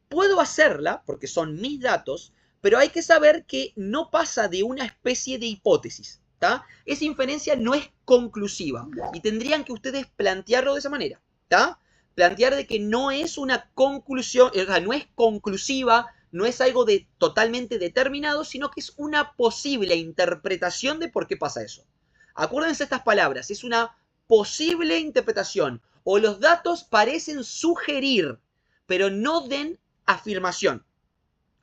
puedo hacerla porque son mis datos, pero hay que saber que no pasa de una especie de hipótesis, ¿tá? Esa inferencia no es conclusiva y tendrían que ustedes plantearlo de esa manera, ¿tá? Plantear de que no es una conclusión, o sea, no es conclusiva, no es algo totalmente determinado, sino que es una posible interpretación de por qué pasa eso. Acuérdense estas palabras, es una posible interpretación o los datos parecen sugerir, pero no den afirmación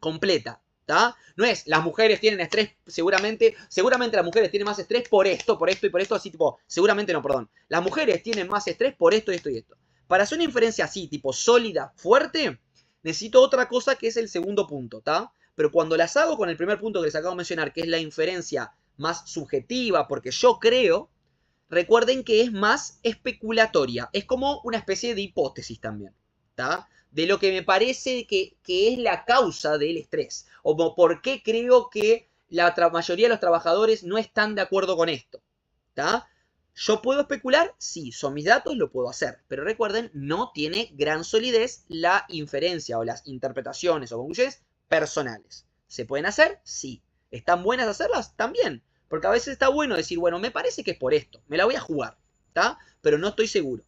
completa, ¿tá? No es, las mujeres tienen estrés, seguramente las mujeres tienen más estrés por esto y por esto, así tipo, seguramente no, perdón. Las mujeres tienen más estrés por esto, esto y esto. Para hacer una inferencia así, tipo sólida, fuerte, necesito otra cosa que es el segundo punto, ¿tá? Pero cuando las hago con el primer punto que les acabo de mencionar, que es la inferencia más subjetiva, porque yo creo, recuerden que es más especulatoria. Es como una especie de hipótesis también, ¿tá? De lo que me parece que es la causa del estrés. O por qué creo que la mayoría de los trabajadores no están de acuerdo con esto, ¿tá? ¿Yo puedo especular? Sí, son mis datos, lo puedo hacer. Pero recuerden, no tiene gran solidez la inferencia o las interpretaciones o conclusiones personales. ¿Se pueden hacer? Sí. ¿Están buenas hacerlas? También. Porque a veces está bueno decir, bueno, me parece que es por esto, me la voy a jugar, ¿tá? Pero no estoy seguro.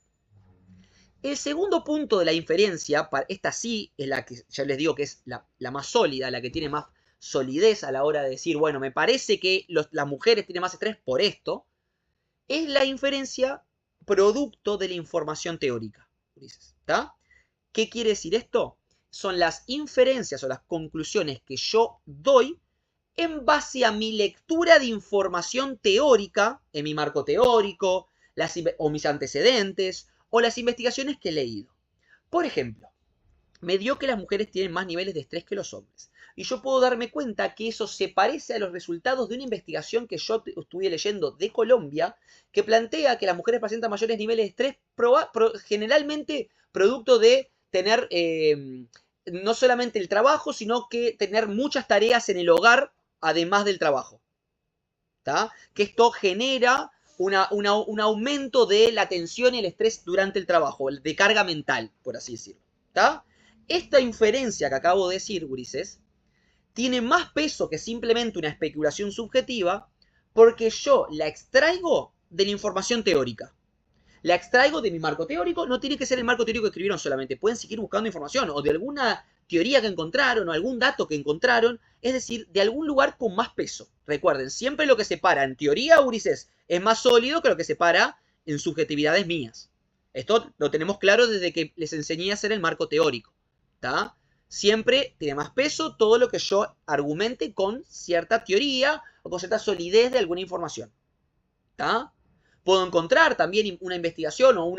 El segundo punto de la inferencia, esta sí es la que ya les digo que es la más sólida, la que tiene más solidez a la hora de decir, bueno, me parece que las mujeres tienen más estrés por esto, es la inferencia producto de la información teórica, ¿tá? ¿Qué quiere decir esto? Son las inferencias o las conclusiones que yo doy en base a mi lectura de información teórica, en mi marco teórico, o mis antecedentes, o las investigaciones que he leído. Por ejemplo, me dio que las mujeres tienen más niveles de estrés que los hombres. Y yo puedo darme cuenta que eso se parece a los resultados de una investigación que yo estuve leyendo de Colombia, que plantea que las mujeres presentan mayores niveles de estrés, generalmente producto de tener no solamente el trabajo, sino que tener muchas tareas en el hogar además del trabajo, ¿tá? Que esto genera un aumento de la tensión y el estrés durante el trabajo, de carga mental, por así decirlo, ¿tá? Esta inferencia que acabo de decir, gurises, tiene más peso que simplemente una especulación subjetiva, porque yo la extraigo de la información teórica. La extraigo de mi marco teórico, no tiene que ser el marco teórico que escribieron solamente, pueden seguir buscando información, o de alguna teoría que encontraron, o algún dato que encontraron, es decir, de algún lugar con más peso. Recuerden, siempre lo que separa en teoría, gurises, es más sólido que lo que separa en subjetividades mías. Esto lo tenemos claro desde que les enseñé a hacer el marco teórico, ¿tá? Siempre tiene más peso todo lo que yo argumente con cierta teoría o con cierta solidez de alguna información, ¿tá? Puedo encontrar también una investigación o un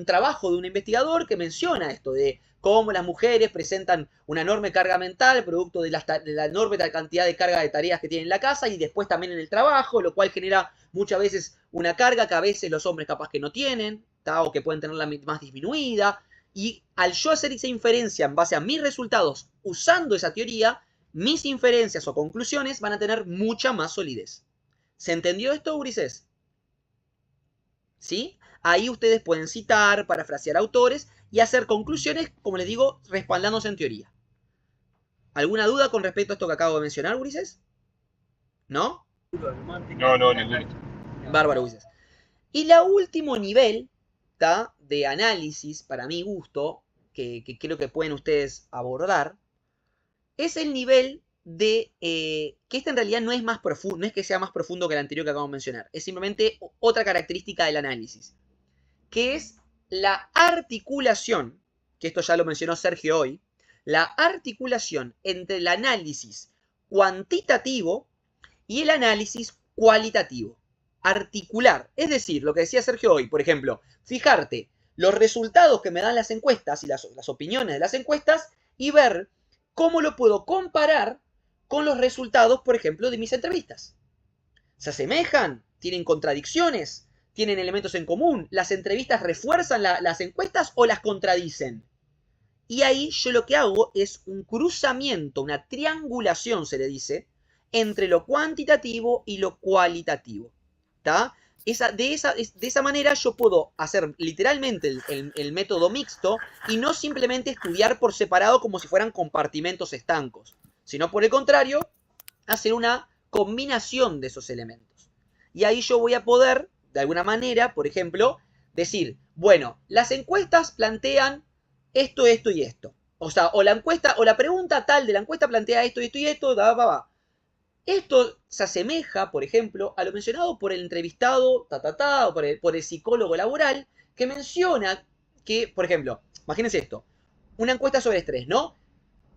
trabajo de un investigador que menciona esto de cómo las mujeres presentan una enorme carga mental producto de la enorme cantidad de carga de tareas que tienen en la casa y después también en el trabajo, lo cual genera muchas veces una carga que a veces los hombres capaz que no tienen, ¿tá? O que pueden tenerla más disminuida. Y al yo hacer esa inferencia en base a mis resultados usando esa teoría, mis inferencias o conclusiones van a tener mucha más solidez. ¿Se entendió esto, gurises? ¿Sí? Ahí ustedes pueden citar, parafrasear autores y hacer conclusiones, como les digo, respaldándose en teoría. ¿Alguna duda con respecto a esto que acabo de mencionar, gurises? ¿No? No, ninguno. Bárbaro, gurises. Y el último nivel, ¿tá?, de análisis, para mi gusto, que creo que pueden ustedes abordar, es el nivel de que este en realidad no es más profundo, no es que sea más profundo que el anterior que acabamos de mencionar, es simplemente otra característica del análisis, que es la articulación, que esto ya lo mencionó Sergio hoy, la articulación entre el análisis cuantitativo y el análisis cualitativo. Articular, es decir, lo que decía Sergio hoy, por ejemplo, fijarte los resultados que me dan las encuestas y las opiniones de las encuestas y ver cómo lo puedo comparar con los resultados, por ejemplo, de mis entrevistas. ¿Se asemejan? ¿Tienen contradicciones? ¿Tienen elementos en común? ¿Las entrevistas refuerzan las encuestas o las contradicen? Y ahí yo lo que hago es un cruzamiento, una triangulación, se le dice, entre lo cuantitativo y lo cualitativo. ¿Tá? De esa manera yo puedo hacer literalmente el método mixto y no simplemente estudiar por separado como si fueran compartimentos estancos, sino por el contrario, hacer una combinación de esos elementos. Y ahí yo voy a poder, de alguna manera, por ejemplo, decir, bueno, las encuestas plantean esto, esto y esto. O sea, o la encuesta, o la pregunta tal de la encuesta plantea esto y esto y esto, Esto se asemeja, por ejemplo, a lo mencionado por el entrevistado, o por el psicólogo laboral, que menciona que, por ejemplo, imagínense esto, una encuesta sobre estrés, ¿no?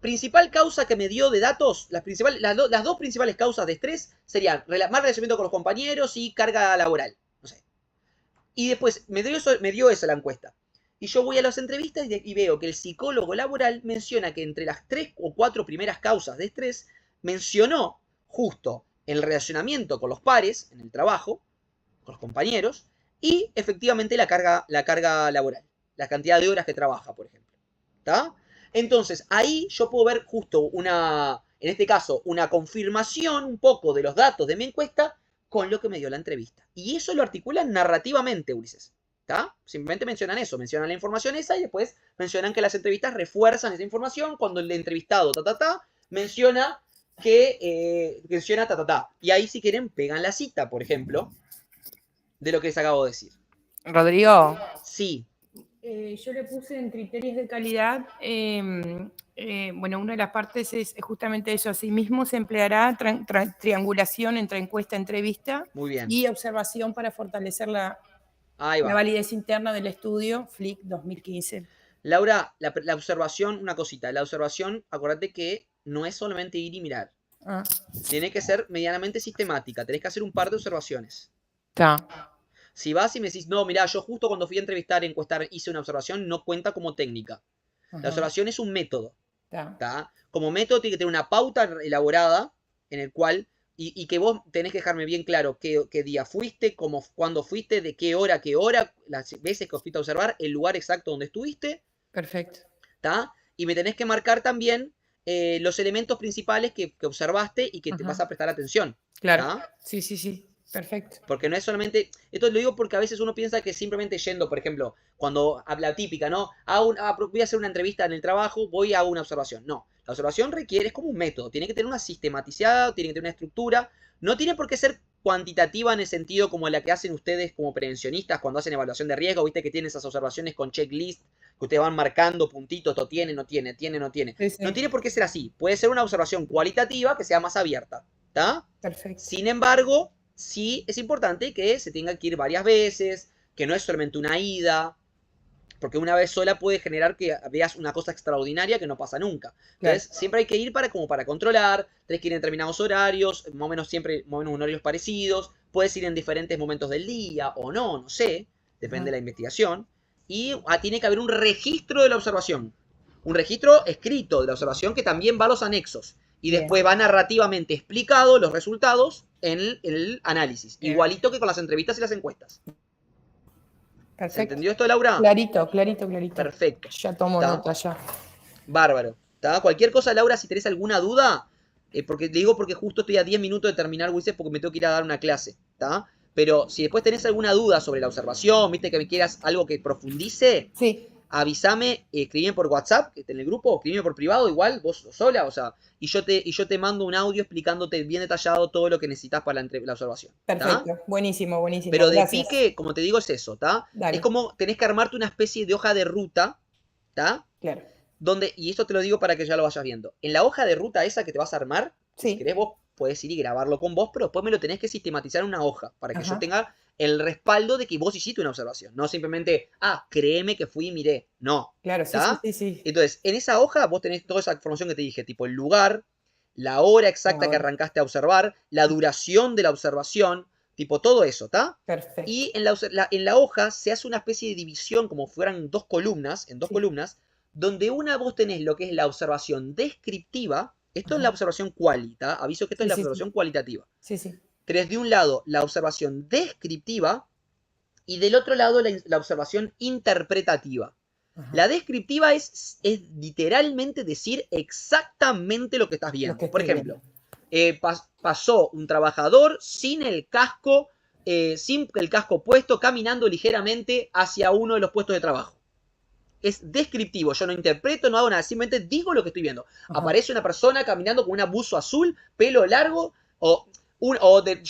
Principal causa que me dio de datos, las dos principales causas de estrés serían mal relacionamiento con los compañeros y carga laboral, no sé. Y después me dio eso la encuesta. Y yo voy a las entrevistas y veo que el psicólogo laboral menciona que entre las 3 o 4 primeras causas de estrés, mencionó justo el relacionamiento con los pares en el trabajo, con los compañeros, y efectivamente la carga laboral, la cantidad de horas que trabaja, por ejemplo. ¿Está? Entonces, ahí yo puedo ver justo en este caso, una confirmación un poco de los datos de mi encuesta con lo que me dio la entrevista. Y eso lo articulan narrativamente, Ulises. ¿Está? Simplemente mencionan eso, mencionan la información esa y después mencionan que las entrevistas refuerzan esa información cuando el entrevistado menciona que menciona Y ahí, si quieren, pegan la cita, por ejemplo, de lo que les acabo de decir. Rodrigo. Sí. Yo le puse en criterios de calidad, bueno, una de las partes es justamente eso. Asimismo, se empleará triangulación entre encuesta-entrevista y observación para fortalecer la validez interna del estudio FLIC 2015. Laura, la observación, una cosita, la observación, acuérdate que no es solamente ir y mirar. Tiene que ser medianamente sistemática, tenés que hacer un par de observaciones. Si vas y me decís, no, mirá, yo justo cuando fui a entrevistar, encuestar, hice una observación, no cuenta como técnica. La observación es un método. Como método tiene que tener una pauta elaborada en el cual, y que vos tenés que dejarme bien claro qué día fuiste, cuándo fuiste, de qué hora, las veces que fuiste a observar, el lugar exacto donde estuviste. Perfecto. Y me tenés que marcar también los elementos principales que observaste y que te vas a prestar atención. Claro. Sí. Perfecto. Porque no es solamente... Esto lo digo porque a veces uno piensa que simplemente yendo, por ejemplo, cuando habla típica, ¿no? Voy a hacer una entrevista en el trabajo, voy a una observación. No, la observación es como un método. Tiene que tener una sistematizada, tiene que tener una estructura. No tiene por qué ser cuantitativa en el sentido como la que hacen ustedes como prevencionistas cuando hacen evaluación de riesgo. Viste que tienen esas observaciones con checklist, que ustedes van marcando puntitos, esto tiene, no tiene. Sí. No tiene por qué ser así. Puede ser una observación cualitativa que sea más abierta. ¿Está? Perfecto. Sin embargo, sí es importante que se tenga que ir varias veces, que no es solamente una ida, porque una vez sola puede generar que veas una cosa extraordinaria que no pasa nunca. Entonces, siempre hay que ir para controlar, tenés que ir en determinados horarios, más o menos horarios parecidos, puedes ir en diferentes momentos del día o no sé, depende de la investigación. Y tiene que haber un registro de la observación, un registro escrito de la observación que también va a los anexos. Y después va narrativamente explicado los resultados en el análisis. Igualito que con las entrevistas y las encuestas. Perfecto. ¿Se entendió esto, Laura? Clarito. Perfecto. Ya tomo nota, ya. Bárbaro. Cualquier cosa, Laura, si tenés alguna duda, porque justo estoy a 10 minutos de terminar, Ulises, porque me tengo que ir a dar una clase. Pero si después tenés alguna duda sobre la observación, viste que me quieras algo que profundice, avísame, escribime por WhatsApp, que está en el grupo, o escribime por privado, igual, vos sola, o sea, y yo te mando un audio explicándote bien detallado todo lo que necesitas para la observación. Perfecto, buenísimo. Pero de pique, como te digo, es eso, Es como tenés que armarte una especie de hoja de ruta, Claro. donde, y esto te lo digo para que ya lo vayas viendo, en la hoja de ruta esa que te vas a armar, si Sí. querés vos podés ir y grabarlo con vos, pero después me lo tenés que sistematizar en una hoja, para que yo Ajá. tenga el respaldo de que vos hiciste una observación, no simplemente, créeme que fui y miré, no, Claro, sí, sí, ¿está? sí, sí. Entonces, en esa hoja vos tenés toda esa información que te dije, tipo el lugar, la hora exacta que Ahora. arrancaste a observar, la duración de la observación, tipo todo eso, ¿está? Perfecto. Y en la hoja se hace una especie de división, como fueran dos columnas, en dos Sí. columnas, donde una vos tenés lo que es la observación descriptiva, esto es la Ajá. observación cualita, aviso que esto es Sí, la sí, sí. observación cualitativa. Sí, sí. Tenés de un lado la observación descriptiva y del otro lado la observación interpretativa. Ajá. La descriptiva es literalmente decir exactamente lo que estás Lo viendo. que Por estoy ejemplo, viendo. pasó un trabajador sin el casco puesto, caminando ligeramente hacia uno de los puestos de trabajo. Es descriptivo, yo no interpreto, no hago nada, simplemente digo lo que estoy viendo. Ajá. Aparece una persona caminando con un abuso azul, pelo largo, yo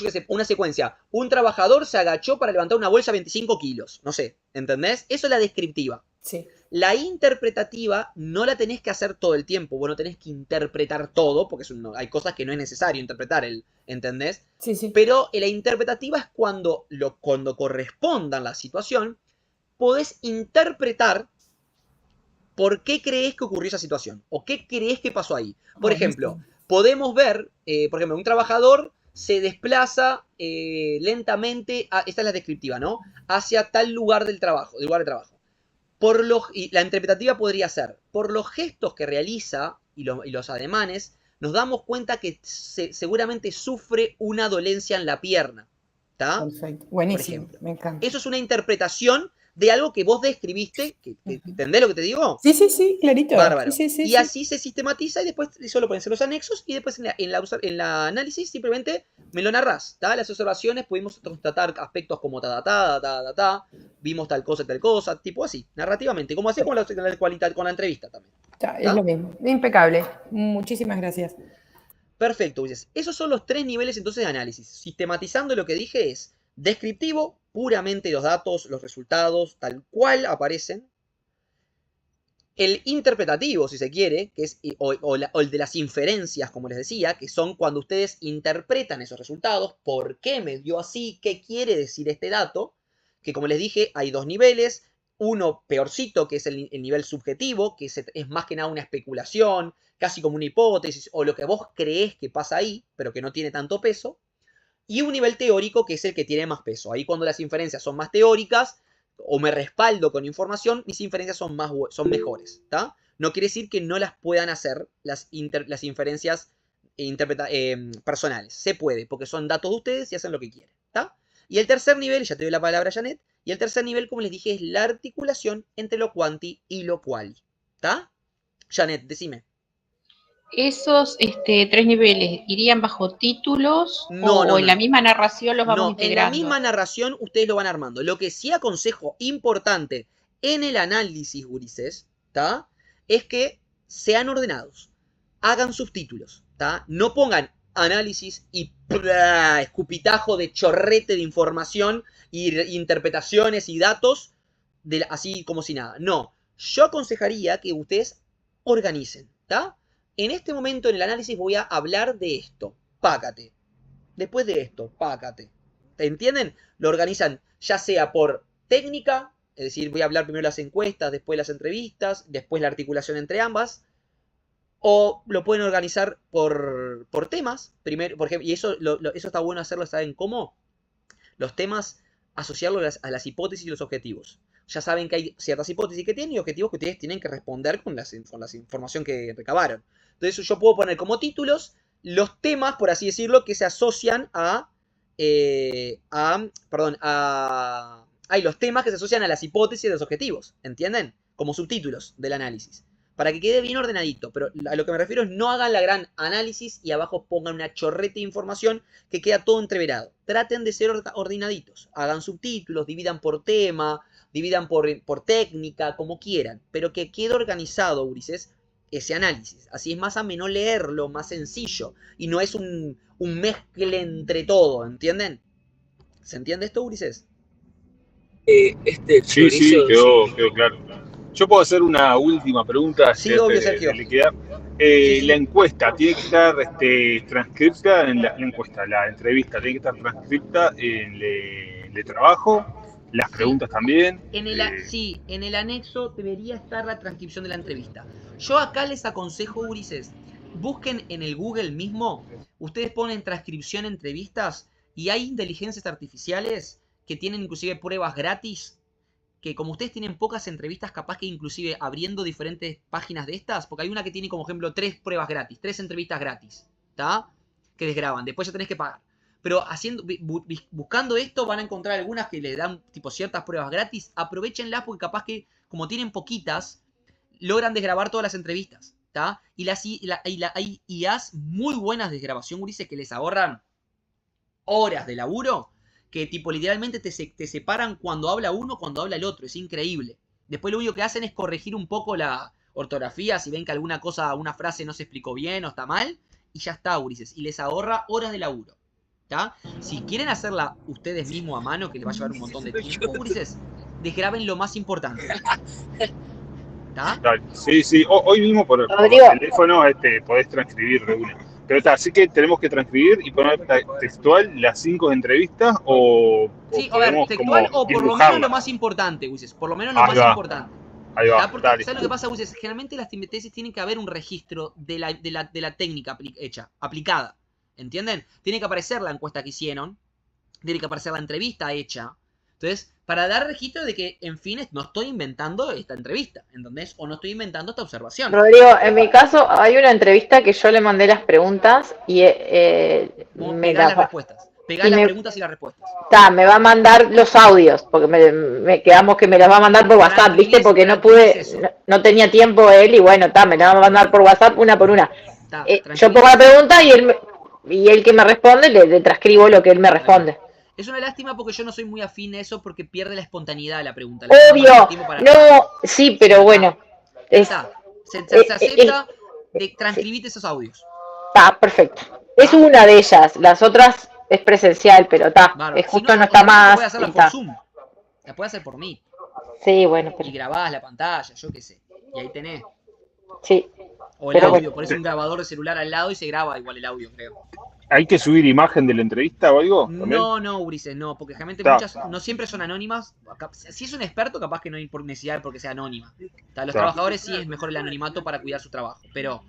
qué sé, una secuencia. Un trabajador se agachó para levantar una bolsa de 25 kilos, no sé, ¿entendés? Eso es la descriptiva. Sí. La interpretativa no la tenés que hacer todo el tiempo, vos no tenés que interpretar todo, porque hay cosas que no es necesario interpretar, ¿entendés? Sí, sí. Pero la interpretativa es cuando corresponda la situación, podés interpretar por qué crees que ocurrió esa situación, o qué crees que pasó ahí. Por ejemplo, Buenísimo. podemos ver, por ejemplo, un trabajador se desplaza lentamente, esta es la descriptiva, ¿no? Hacia tal lugar del trabajo, y la interpretativa podría ser, por los gestos que realiza y los ademanes, nos damos cuenta que seguramente sufre una dolencia en la pierna. ¿Está? Perfecto. Por Buenísimo. ejemplo. Me encanta. Eso es una interpretación de algo que vos describiste. ¿Entendés lo que te digo? Sí, sí, sí, clarito. Bárbaro. Sí, sí, sí, Y sí. así se sistematiza y después solo pones los anexos y después en la análisis simplemente me lo narrás. ¿Tá? Las observaciones pudimos constatar aspectos como vimos tal cosa, tipo así, narrativamente, como así con la entrevista también. Ya, es ¿Tá? lo mismo. Impecable. Muchísimas gracias. Perfecto, Ulises. Esos son los 3 niveles entonces de análisis. Sistematizando lo que dije es descriptivo, puramente los datos, los resultados, tal cual aparecen. El interpretativo, si se quiere, que es, o el de las inferencias, como les decía, que son cuando ustedes interpretan esos resultados, por qué me dio así, qué quiere decir este dato, que como les dije, hay 2 niveles, uno peorcito, que es el nivel subjetivo, que es más que nada una especulación, casi como una hipótesis, o lo que vos creés que pasa ahí, pero que no tiene tanto peso, y un nivel teórico, que es el que tiene más peso. Ahí cuando las inferencias son más teóricas, o me respaldo con información, mis inferencias son mejores, ¿tá? No quiere decir que no las puedan hacer las inferencias personales. Se puede, porque son datos de ustedes y hacen lo que quieren, ¿tá? Y el tercer nivel, ya te doy la palabra, Janet, y el tercer nivel, como les dije, es la articulación entre lo quanti y lo quali, ¿tá? Janet, decime. ¿Esos 3 niveles irían bajo títulos No, en la misma narración los vamos No, en la integrando? misma narración ustedes lo van armando. Lo que sí aconsejo importante en el análisis, gurises, ¿tá? Es que sean ordenados. Hagan subtítulos, ¿tá? No pongan análisis y escupitajo de chorrete de información y interpretaciones y datos así como si nada. No, yo aconsejaría que ustedes organicen, ¿tá? En este momento en el análisis voy a hablar de esto. Pácate. Después de esto, pácate. ¿Te entienden? Lo organizan ya sea por técnica, es decir, voy a hablar primero las encuestas, después las entrevistas, después la articulación entre ambas, o lo pueden organizar por temas, primero, por ejemplo, y eso está bueno hacerlo, ¿saben cómo? Los temas, asociarlos a las hipótesis y los objetivos. Ya saben que hay ciertas hipótesis que tienen y objetivos que ustedes tienen que responder con la información que recabaron. Entonces yo puedo poner como títulos los temas, por así decirlo, que se asocian los temas que se asocian a las hipótesis y los objetivos, ¿entienden? Como subtítulos del análisis. Para que quede bien ordenadito, pero a lo que me refiero es no hagan la gran análisis y abajo pongan una chorreta de información que queda todo entreverado. Traten de ser ordenaditos, hagan subtítulos, dividan por tema, dividan por técnica, como quieran, pero que quede organizado, Ulises, ese análisis. Así es más ameno leerlo, más sencillo, y no es un mezcle entre todo, ¿entienden? ¿Se entiende esto, Ulises? Sí, quedó claro. Yo puedo hacer una última pregunta Sí, obvio, Sergio. de liquidar. Sí, sí. La encuesta tiene que estar transcripta en la encuesta, la entrevista tiene que estar transcripta en el trabajo, las Sí. preguntas también. Sí, en el anexo debería estar la transcripción de la entrevista. Yo acá les aconsejo, Ulises, busquen en el Google mismo, ustedes ponen transcripción entrevistas y hay inteligencias artificiales que tienen inclusive pruebas gratis, que como ustedes tienen pocas entrevistas, capaz que inclusive abriendo diferentes páginas de estas, porque hay una que tiene como ejemplo 3 pruebas gratis, 3 entrevistas gratis, ¿está? Que desgraban, después ya tenés que pagar. Pero buscando esto van a encontrar algunas que les dan tipo ciertas pruebas gratis. Aprovechenlas porque capaz que como tienen poquitas, logran desgrabar todas las entrevistas. ¿Tá? Y hay IAs muy buenas de desgrabación, Ulises, que les ahorran horas de laburo. Que tipo literalmente te separan cuando habla uno, cuando habla el otro. Es increíble. Después lo único que hacen es corregir un poco la ortografía. Si ven que alguna cosa, una frase no se explicó bien o está mal. Y ya está, Ulises. Y les ahorra horas de laburo. ¿Tá? Si quieren hacerla ustedes mismos a mano, que les va a llevar un montón de tiempo, Ulises, desgraben lo más importante. ¿Tá? Sí, sí. Hoy mismo por el teléfono podés transcribir de una. Pero está, así que tenemos que transcribir y poner textual las 5 entrevistas o sí, a ver, textual o por lo menos lo más importante, Ulises. Por lo menos lo más importante. Ahí va. Porque, ¿sabes lo que pasa, Ulises? Generalmente las tesis tienen que haber un registro de la técnica aplicada. ¿Entienden? Tiene que aparecer la encuesta que hicieron. Tiene que aparecer la entrevista hecha. Entonces, para dar registro de que, en fin, no estoy inventando esta entrevista, ¿entendés? O no estoy inventando esta observación. Rodrigo, en mi caso hay una entrevista que yo le mandé las preguntas y las respuestas. Pegá las preguntas y las respuestas. Me va a mandar los audios, porque me quedamos que me las va a mandar por WhatsApp, ¿viste? Porque no pude, no tenía tiempo él y bueno, me la va a mandar por WhatsApp una por una. Yo pongo la pregunta y él que me responde, le transcribo lo que él me responde. Es una lástima porque yo no soy muy afín a eso porque pierde la espontaneidad de la pregunta. Obvio, no, sí, pero bueno. Se acepta de transcribirte esos audios. Está, perfecto. Es una de ellas, las otras es presencial, pero está, justo no está más. Puedes hacerla por Zoom, la puedes hacer por Meet. Sí, bueno. Y grabás la pantalla, yo qué sé. Y ahí tenés. Sí. O el audio, pones un grabador de celular al lado y se graba igual el audio, creo. ¿Hay que subir imagen de la entrevista o algo? No, Ulises, no, porque generalmente muchas no siempre son anónimas. Si es un experto, capaz que no hay necesidad porque sea anónima. Los trabajadores sí es mejor el anonimato para cuidar su trabajo, pero...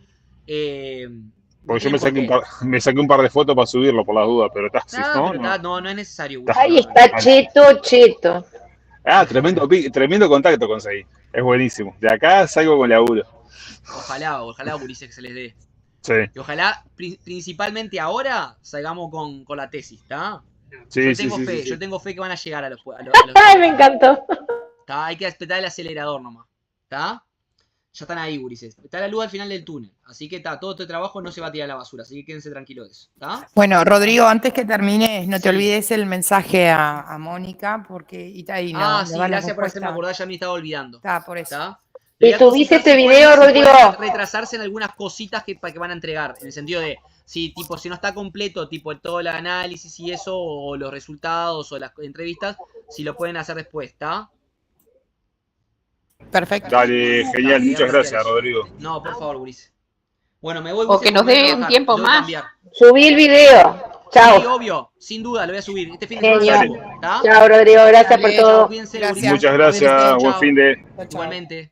porque yo me saqué un par de fotos para subirlo por las dudas, pero no es necesario. Ulises, ahí está, cheto. Tremendo contacto conseguí. Es buenísimo. De acá salgo con laburo. Ojalá, Ulises, que se les dé. Sí. Y ojalá, principalmente ahora, salgamos con la tesis, ¿está? Sí, yo tengo fe que van a llegar a los ¡Ay, me encantó! ¿Tá? Hay que apretar el acelerador nomás, ¿está? Ya están ahí, Ulises. Está la luz al final del túnel. Así que todo este trabajo no se va a tirar a la basura, así que quédense tranquilos de eso, ¿tá? Bueno, Rodrigo, antes que termines, no te olvides el mensaje a Mónica, porque Itaí no. Sí, gracias por hacerme acordar, ya me estaba olvidando. Está, por eso. ¿Tá? ¿Y subiste ese video, Rodrigo? Retrasarse en algunas cositas que van a entregar, en el sentido de, si no está completo, todo el análisis y eso, o los resultados, o las entrevistas, si lo pueden hacer después, ¿está? Perfecto. Dale, genial, muchas gracias, Rodrigo. No, por favor, Ulises. Bueno, me voy. O que nos dé un tiempo más. Subí el video. Chao. Sí, obvio, sin duda, lo voy a subir. Este fin de semana. Chao, Rodrigo, gracias por todo. Cuídense, Gracias. Muchas gracias, buen fin de... Igualmente.